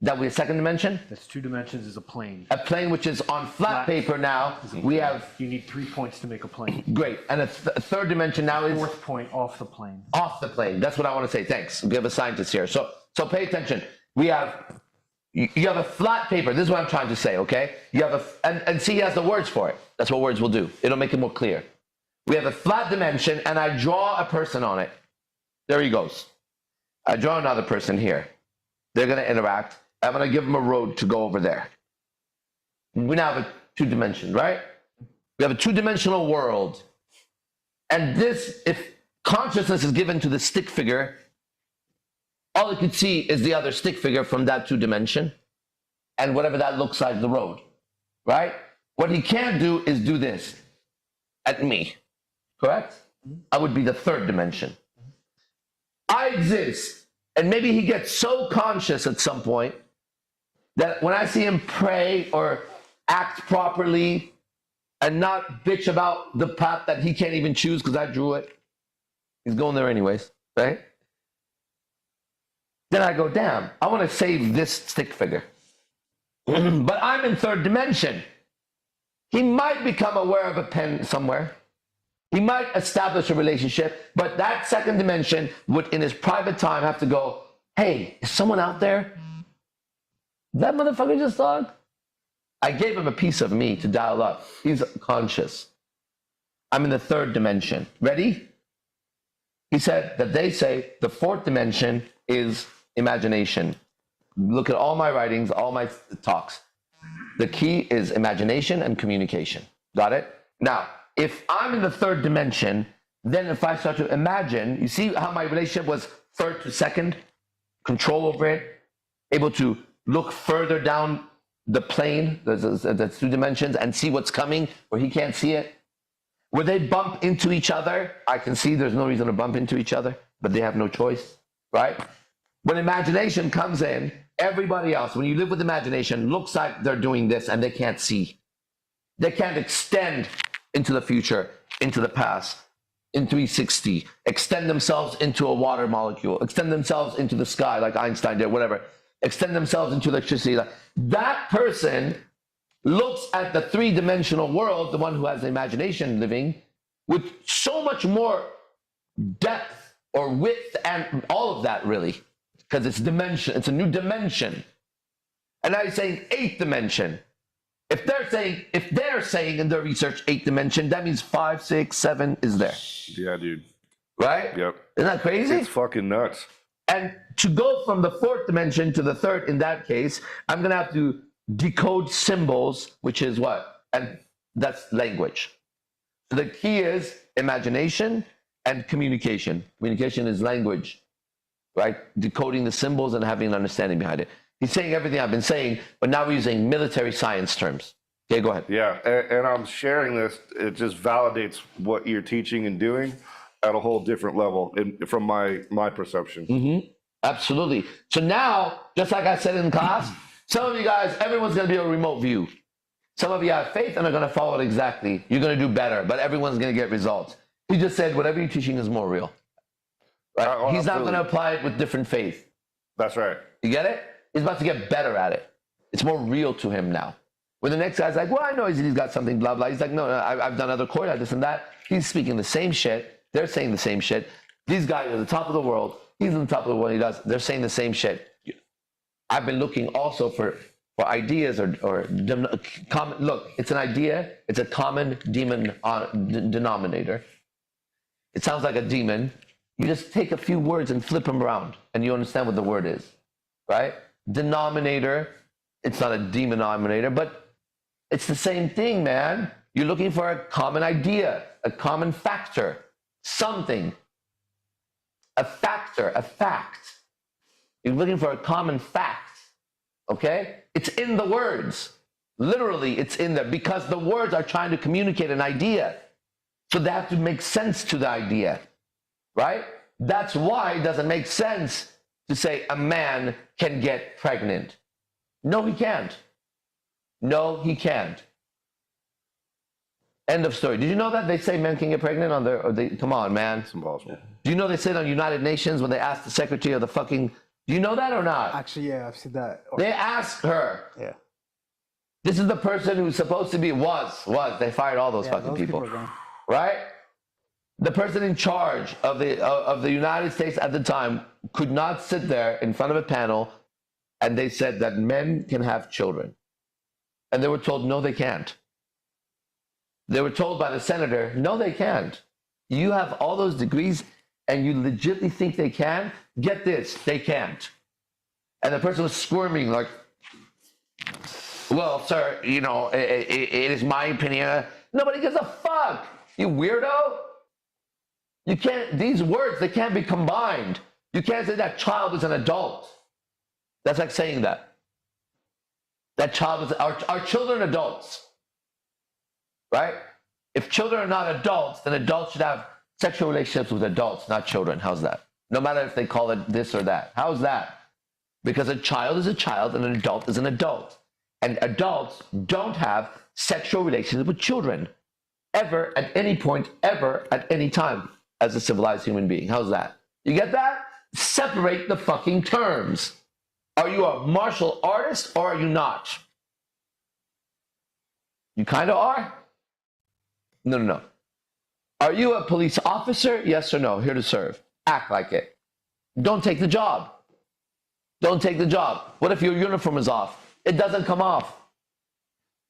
that would be a 2nd dimension. That's 2 dimensions is a plane. A plane which is on flat paper now. We have, You need 3 points to make a plane. great. And a 3rd dimension now is 4th point off the plane. off the plane. That's what I want to say. Thanks. We have a scientist here. So pay attention. We have, you have a flat paper. This is what I'm trying to say, okay? You have and see, he has the words for it. That's what words will do. It'll make it more clear. We have a flat dimension, and I draw a person on it. There he goes. I draw another person here. They're going to interact. I'm going to give them a road to go over there. We now have a 2 dimension, right? We have a 2-dimensional world. And this, if consciousness is given to the stick figure, all it could see is the other stick figure from that 2 dimension, and whatever that looks like, the road, right? What he can't do is do this at me, correct? I would be the 3rd dimension. I exist, and maybe he gets so conscious at some point that when I see him pray or act properly and not bitch about the path that he can't even choose because I drew it, he's going there anyways, right? Then I go, damn, I want to save this stick figure. But I'm in 3rd dimension. He might become aware of a pen somewhere. He might establish a relationship, but that 2nd dimension would, in his private time, have to go, hey, is someone out there? That motherfucker just talked? I gave him a piece of me to dial up. He's conscious. I'm in the 3rd dimension. Ready? He said that they say the 4th dimension is imagination. Look at all my writings, all my talks. The key is imagination and communication. Got it? Now, if I'm in the 3rd dimension, then if I start to imagine, you see how my relationship was 3rd to 2nd, control over it, able to look further down the plane, the 2 dimensions, and see what's coming where he can't see it. Where they bump into each other, I can see there's no reason to bump into each other, but they have no choice, right? When imagination comes in, everybody else, when you live with imagination, looks like they're doing this and they can't see. They can't extend into the future, into the past, in 360, extend themselves into a water molecule, extend themselves into the sky like Einstein did, whatever, extend themselves into electricity. That person looks at the 3-dimensional world, the one who has the imagination living, with so much more depth or width and all of that really, because it's dimension. It's a new dimension. And now he's saying 8th dimension. If they're saying in their research 8th dimension, that means 5, 6, 7 is there. Yeah, dude. Right? Yep. Isn't that crazy? It's fucking nuts. And to go from the 4th dimension to the 3rd, in that case, I'm going to have to decode symbols, which is what? And that's language. So the key is imagination and communication. Communication is language, right? Decoding the symbols and having an understanding behind it. He's saying everything I've been saying, but now we're using military science terms. Okay, go ahead. Yeah, and I'm sharing this. It just validates what you're teaching and doing at a whole different level from my perception. Mm-hmm. Absolutely. So now, just like I said in class, some of you guys, everyone's going to be a remote view. Some of you have faith and are going to follow it exactly. You're going to do better, but everyone's going to get results. He just said whatever you're teaching is more real. Right? He's not going to apply it with different faith. That's right. You get it? He's about to get better at it. It's more real to him now. When the next guy's like, well, I know he's got something, blah, blah. He's like, no, I've done other court, this and that. He's speaking the same shit. They're saying the same shit. These guys are the top of the world. He's on the top of the world. He does. They're saying the same shit. I've been looking also for ideas or common. Look, it's an idea. It's a common denominator. It sounds like a demon. You just take a few words and flip them around, and you understand what the word is, right? Denominator. It's not a denominator, but it's the same thing, man. You're looking for a common idea, a common factor, something, a factor, a fact. You're looking for a common fact, okay? It's in the words. Literally, it's in there because the words are trying to communicate an idea. So they have to make sense to the idea, right? That's why it doesn't make sense to say a man can get pregnant. No, he can't. No, he can't. End of story. Did you know that they say men can get pregnant on their, come on, man. It's impossible. Do you know they said on United Nations when they asked the secretary of the fucking, do you know that or not? Actually, yeah, I've seen that. They asked her. Yeah. This is the person who's supposed to be, they fired all those fucking those people. are gone. Right? The person in charge of the United States at the time could not sit there in front of a panel and they said that men can have children. And they were told, no, they can't. They were told by the senator, no, they can't. You have all those degrees and you legitimately think they can? Get this, they can't. And the person was squirming like, well, sir, you know, it is my opinion. Nobody gives a fuck, you weirdo. You can't, these words, they can't be combined. You can't say that child is an adult. That's like saying that. That child is, are children adults? Right? If children are not adults, then adults should have sexual relationships with adults, not children. How's that? No matter if they call it this or that. How's that? Because a child is a child and an adult is an adult. And adults don't have sexual relations with children. Ever, at any point, ever, at any time, as a civilized human being. How's that? You get that? Separate the fucking terms. Are you a martial artist or are you not? You kind of are? No. Are you a police officer? Yes or no? Here to serve. Act like it. Don't take the job. Don't take the job. What if your uniform is off? It doesn't come off.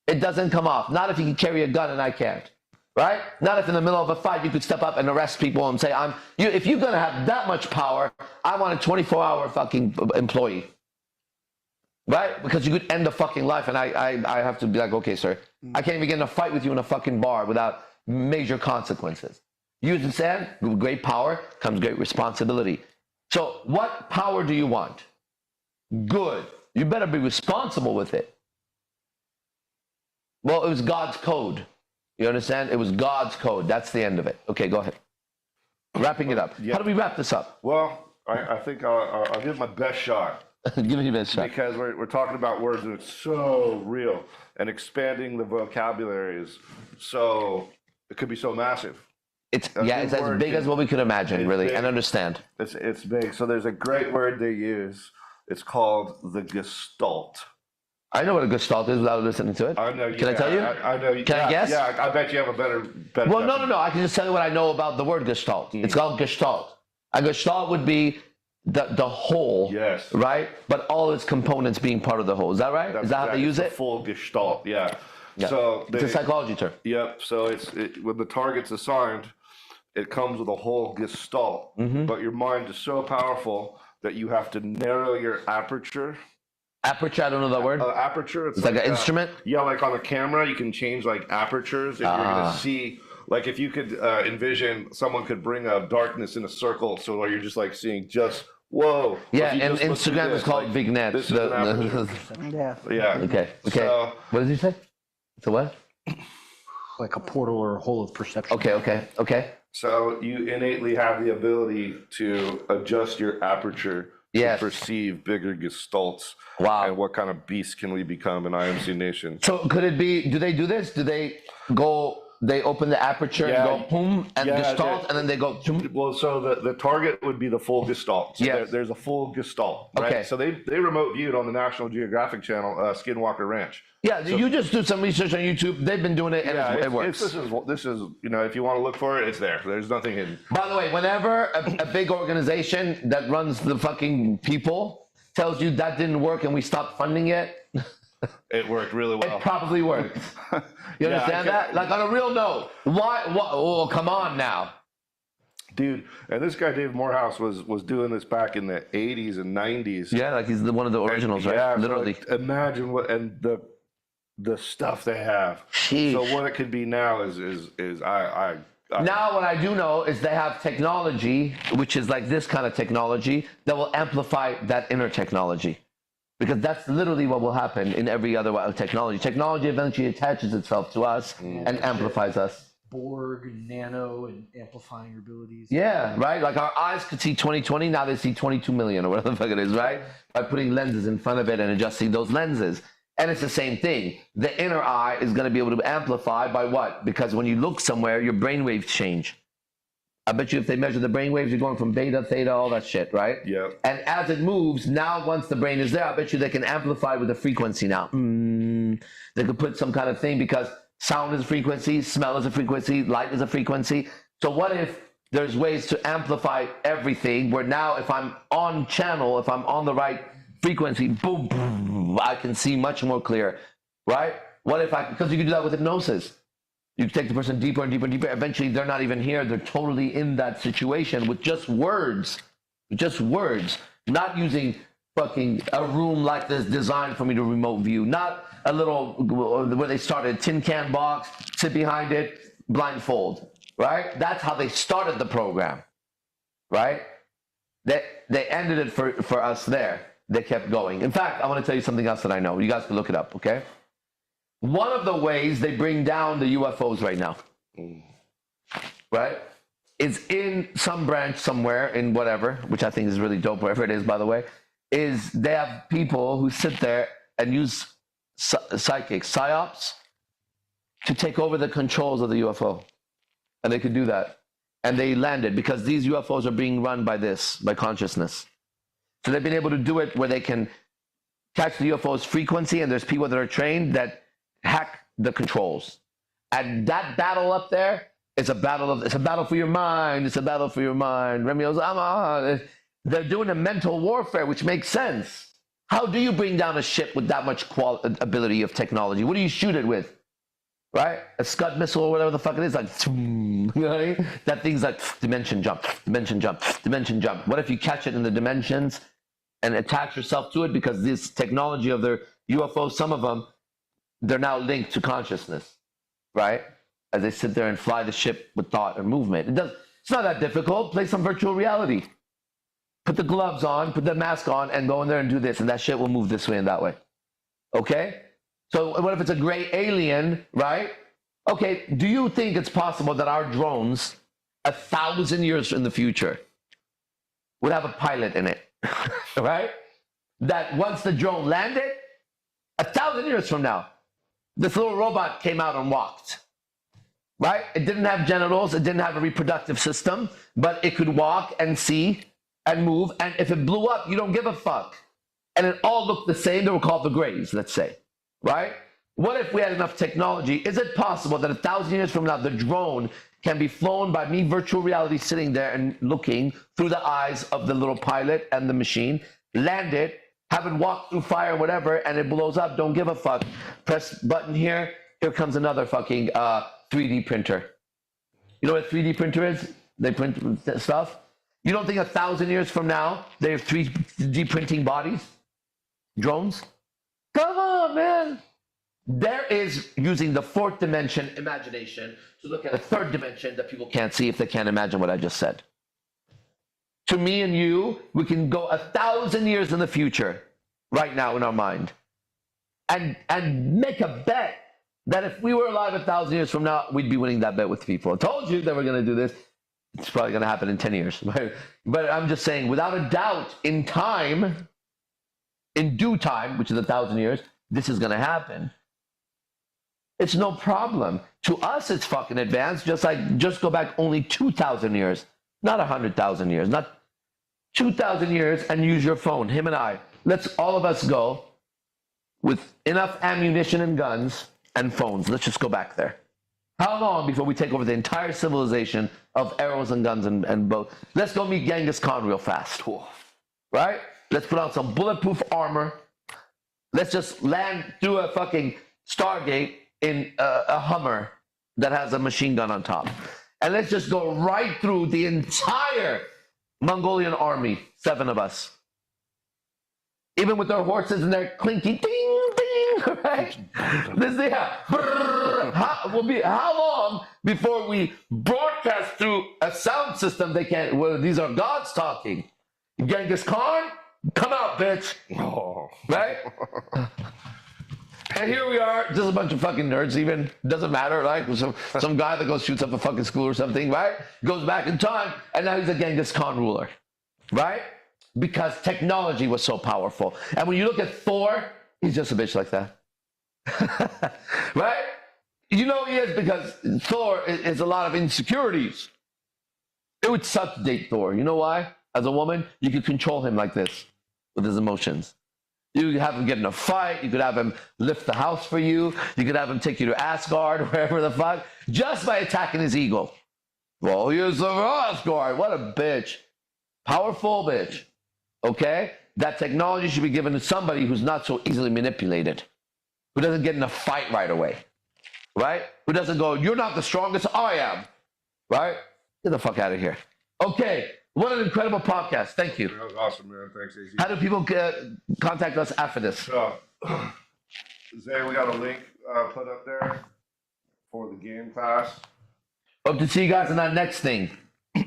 It doesn't come off. Not if you can carry a gun and I can't. Right? Not if in the middle of a fight you could step up and arrest people and say, if you're going to have that much power, I want a 24-hour fucking employee. Right? Because you could end the fucking life and I have to be like, okay, sir, I can't even get in a fight with you in a fucking bar without major consequences. You understand? With great power comes great responsibility. So what power do you want? Good. You better be responsible with it. Well, it was God's code. You understand? It was God's code. That's the end of it. Okay, go ahead. Wrapping it up. Yeah. How do we wrap this up? Well, I think I'll give my best shot. Give me your best shot. Because we're talking about words that are so real and expanding the vocabulary is so, it could be so massive. It's as big as what we could imagine, really, big. and understand. It's big. So there's a great word they use. It's called the gestalt. I know what a gestalt is without listening to it. I know. Can I tell you? I know. Can I guess? Yeah, I bet you have a better. Well, no. I can just tell you what I know about the word gestalt. It's called gestalt. A gestalt would be the whole, Yes. right? But all its components being part of the whole. Is that right? Is that how they use it? Full gestalt, yeah. Yeah. So It's a psychology term. Yep. So when the target's assigned, it comes with a whole gestalt. Mm-hmm. But your mind is so powerful that you have to narrow your aperture. Aperture, I don't know that word. Aperture. It's like an instrument? Yeah, like on a camera, you can change like apertures, and you're gonna see. Like if you could envision someone could bring a darkness in a circle, so where you're just like seeing just whoa. Yeah, If you and just look through Instagram is this, called like, vignettes. This is an aperture. Yeah. Yeah. Okay. So, What did you say? So what? Like a portal or a hole of perception. Okay. So you innately have the ability to adjust your aperture Yes. to perceive bigger gestalts. Wow. And what kind of beast can we become in IMC Nation? So could it be, do they do this? Do they open the aperture Yeah. and go boom and Yeah, gestalt and then they go zoom? Well, so the target would be the full gestalt. So Yes. there's a full gestalt. Right? Okay. So they remote viewed on the National Geographic Channel, Skinwalker Ranch. Yeah, you just do some research on YouTube. They've been doing it and it works. This is, if you want to look for it, it's there. There's nothing hidden. By the way, whenever a big organization that runs the fucking people tells you that didn't work and we stopped funding it, It worked really well. it probably worked. You Yeah, understand that? Like on a real note, why? Oh, come on now. Dude, and this guy Dave Morehouse was doing this back in the 80s and 90s. Yeah, like he's one of the originals, right? Yeah, Literally. so imagine what and the stuff they have. Sheesh. So what it could be now is I Now, what I do know is they have technology, which is like this kind of technology, that will amplify that inner technology. Because that's literally what will happen in every other technology. Technology eventually attaches itself to us and amplifies us. Borg, nano, and amplifying your abilities. Yeah, right? Like our eyes could see 20/20, now they see 22 million or whatever the fuck it is, right? By putting lenses in front of it and adjusting those lenses. And it's the same thing. The inner eye is going to be able to amplify by what? Because when you look somewhere, your brainwaves change. I bet you if they measure the brainwaves, you're going from beta, theta, all that shit, right? Yeah. And as it moves, now once the brain is there, I bet you they can amplify with the frequency now. They could put some kind of thing because sound is a frequency, smell is a frequency, light is a frequency. So what if there's ways to amplify everything where now if I'm on channel, if I'm on the right frequency, boom, boom, I can see much more clear, right? What if because you can do that with hypnosis. You take the person deeper and deeper and deeper. Eventually, they're not even here. They're totally in that situation with just words. Just words. Not using fucking a room like this designed for me to remote view. Not a little, where they started, tin can box, sit behind it, blindfold. Right? That's how they started the program. Right? They ended it for us there. They kept going. In fact, I want to tell you something else that I know. You guys can look it up, okay? One of the ways they bring down the UFOs right now, right, is in some branch somewhere in whatever, which I think is really dope, wherever it is, by the way, is they have people who sit there and use psychics, psyops, to take over the controls of the UFO. And they could do that. And they landed because these UFOs are being run by consciousness. So they've been able to do it where they can catch the UFO's frequency, and there's people that are trained that hack the controls. And that battle up there is a battle for your mind. It's a battle for your mind. Remy goes, they're doing a mental warfare, which makes sense. How do you bring down a ship with that much ability of technology? What do you shoot it with? Right? A Scud missile or whatever the fuck it is, like, you know what I mean? That thing's like dimension jump, dimension jump, dimension jump. What if you catch it in the dimensions and attach yourself to it? Because this technology of their UFOs, some of them, they're now linked to consciousness, right? As they sit there and fly the ship with thought and movement. It's not that difficult. Play some virtual reality. Put the gloves on, put the mask on, and go in there and do this, and that shit will move this way and that way. Okay? So what if it's a gray alien, right? Okay, do you think it's possible that our drones, 1,000 years in the future, would have a pilot in it, right? That once the drone landed, 1,000 years from now, this little robot came out and walked, right? It didn't have genitals. It didn't have a reproductive system, but it could walk and see and move. And if it blew up, you don't give a fuck. And it all looked the same. They were called the Greys, let's say. right? What if we had enough technology? Is it possible that 1,000 years from now, the drone can be flown by me, virtual reality, sitting there and looking through the eyes of the little pilot and the machine, land it, have it walk through fire, whatever, and it blows up? Don't give a fuck. Press button here. Here comes another fucking 3D printer. You know what a 3D printer is? They print stuff. You don't think 1,000 years from now they have 3D printing bodies? Drones? Come on, man. There is using the fourth dimension imagination to look at a third dimension that people can't see if they can't imagine what I just said. To me and you, we can go 1,000 years in the future right now in our mind and make a bet that if we were alive 1,000 years from now, we'd be winning that bet with people. I told you that we're going to do this. It's probably going to happen in 10 years. But I'm just saying, without a doubt, in time, in due time, which is 1,000 years, this is going to happen. It's no problem. To us, it's fucking advanced. Just go back only 2,000 years, not 100,000 years, not 2,000 years, and use your phone. Him and I. Let's all of us go with enough ammunition and guns and phones. Let's just go back there. How long before we take over the entire civilization of arrows and guns and boats? Let's go meet Genghis Khan real fast. Right? Let's put on some bulletproof armor. Let's just land through a fucking Stargate in a Hummer that has a machine gun on top. And let's just go right through the entire Mongolian army, 7 of us. Even with their horses and their clinky ding, ding, right? How long before we broadcast through a sound system they can't, well, these are gods talking. Genghis Khan, come out, bitch. Oh. Right? And here we are, just a bunch of fucking nerds even. Doesn't matter, like some guy that goes shoots up a fucking school or something, right? Goes back in time, and now he's a Genghis Khan ruler, right? Because technology was so powerful. And when you look at Thor, he's just a bitch like that. Right? You know he is because Thor is a lot of insecurities. It would suck to date Thor. You know why? As a woman, you could control him like this with his emotions. You could have him get in a fight. You could have him lift the house for you. You could have him take you to Asgard or wherever the fuck, just by attacking his ego. Well, here's the Asgard. What a bitch. Powerful bitch. Okay? That technology should be given to somebody who's not so easily manipulated, who doesn't get in a fight right away, right? Who doesn't go, you're not the strongest, I am, right? Get the fuck out of here. Okay. What an incredible podcast. Thank you. That was awesome, man. Thanks, AZ. How do people contact us after this? So, Zay, we got a link put up there for the game pass. Hope to see you guys in that next thing. We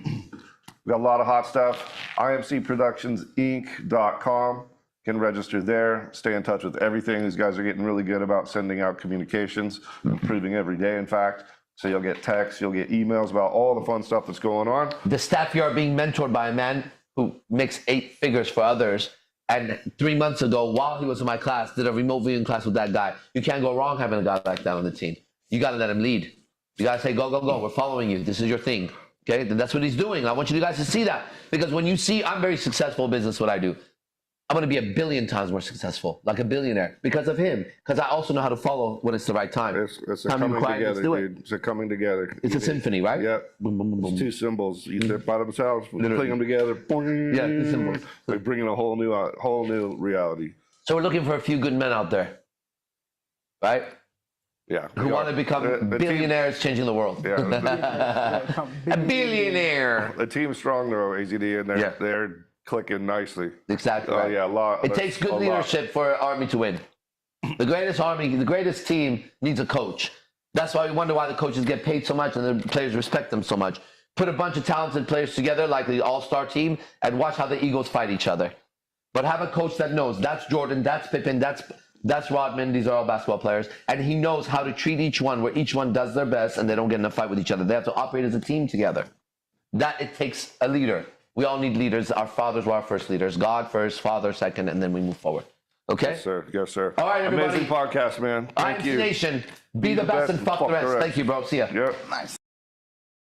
got a lot of hot stuff. IMCProductionsinc.com. Can register there. Stay in touch with everything. These guys are getting really good about sending out communications, improving every day, in fact. So you'll get texts, you'll get emails about all the fun stuff that's going on. The staff here are being mentored by a man who makes 8 figures for others. And 3 months ago, while he was in my class, did a remote viewing class with that guy. You can't go wrong having a guy like that on the team. You got to let him lead. You got to say, go, go, go. We're following you. This is your thing. Okay? Then that's what he's doing. I want you guys to see that. Because when you see, I'm very successful in business, what I do. I'm going to be 1 billion times more successful, like a billionaire, because of him. Because I also know how to follow when it's the right time. It's a coming together, dude. It's a coming together. It's a symphony, right? Yep. Boom, boom, boom, boom. It's 2 symbols. You sit by themselves, we put them together. Yeah, 2 symbols. They bring in a whole new reality. So we're looking for a few good men out there, right? Yeah. Who want to become billionaires changing the world. Yeah. A billionaire. The team's strong though, AZD, and they're clicking nicely. Exactly. Oh right. yeah, a lot. It takes good leadership for an army to win. The greatest army, the greatest team needs a coach. That's why we wonder why the coaches get paid so much and the players respect them so much. Put a bunch of talented players together like the all-star team and watch how the egos fight each other. But have a coach that knows that's Jordan, that's Pippen, that's Rodman. These are all basketball players. And he knows how to treat each one where each one does their best and they don't get in a fight with each other. They have to operate as a team together. That it takes a leader. We all need leaders. Our fathers were our first leaders. God first, Father second, and then we move forward. Okay? Yes, sir. Yes, sir. All right, everybody. Amazing podcast, man. Thank IMC you. Nation. Be the best and fuck the rest. Thank you, bro. See ya. Yep. Nice.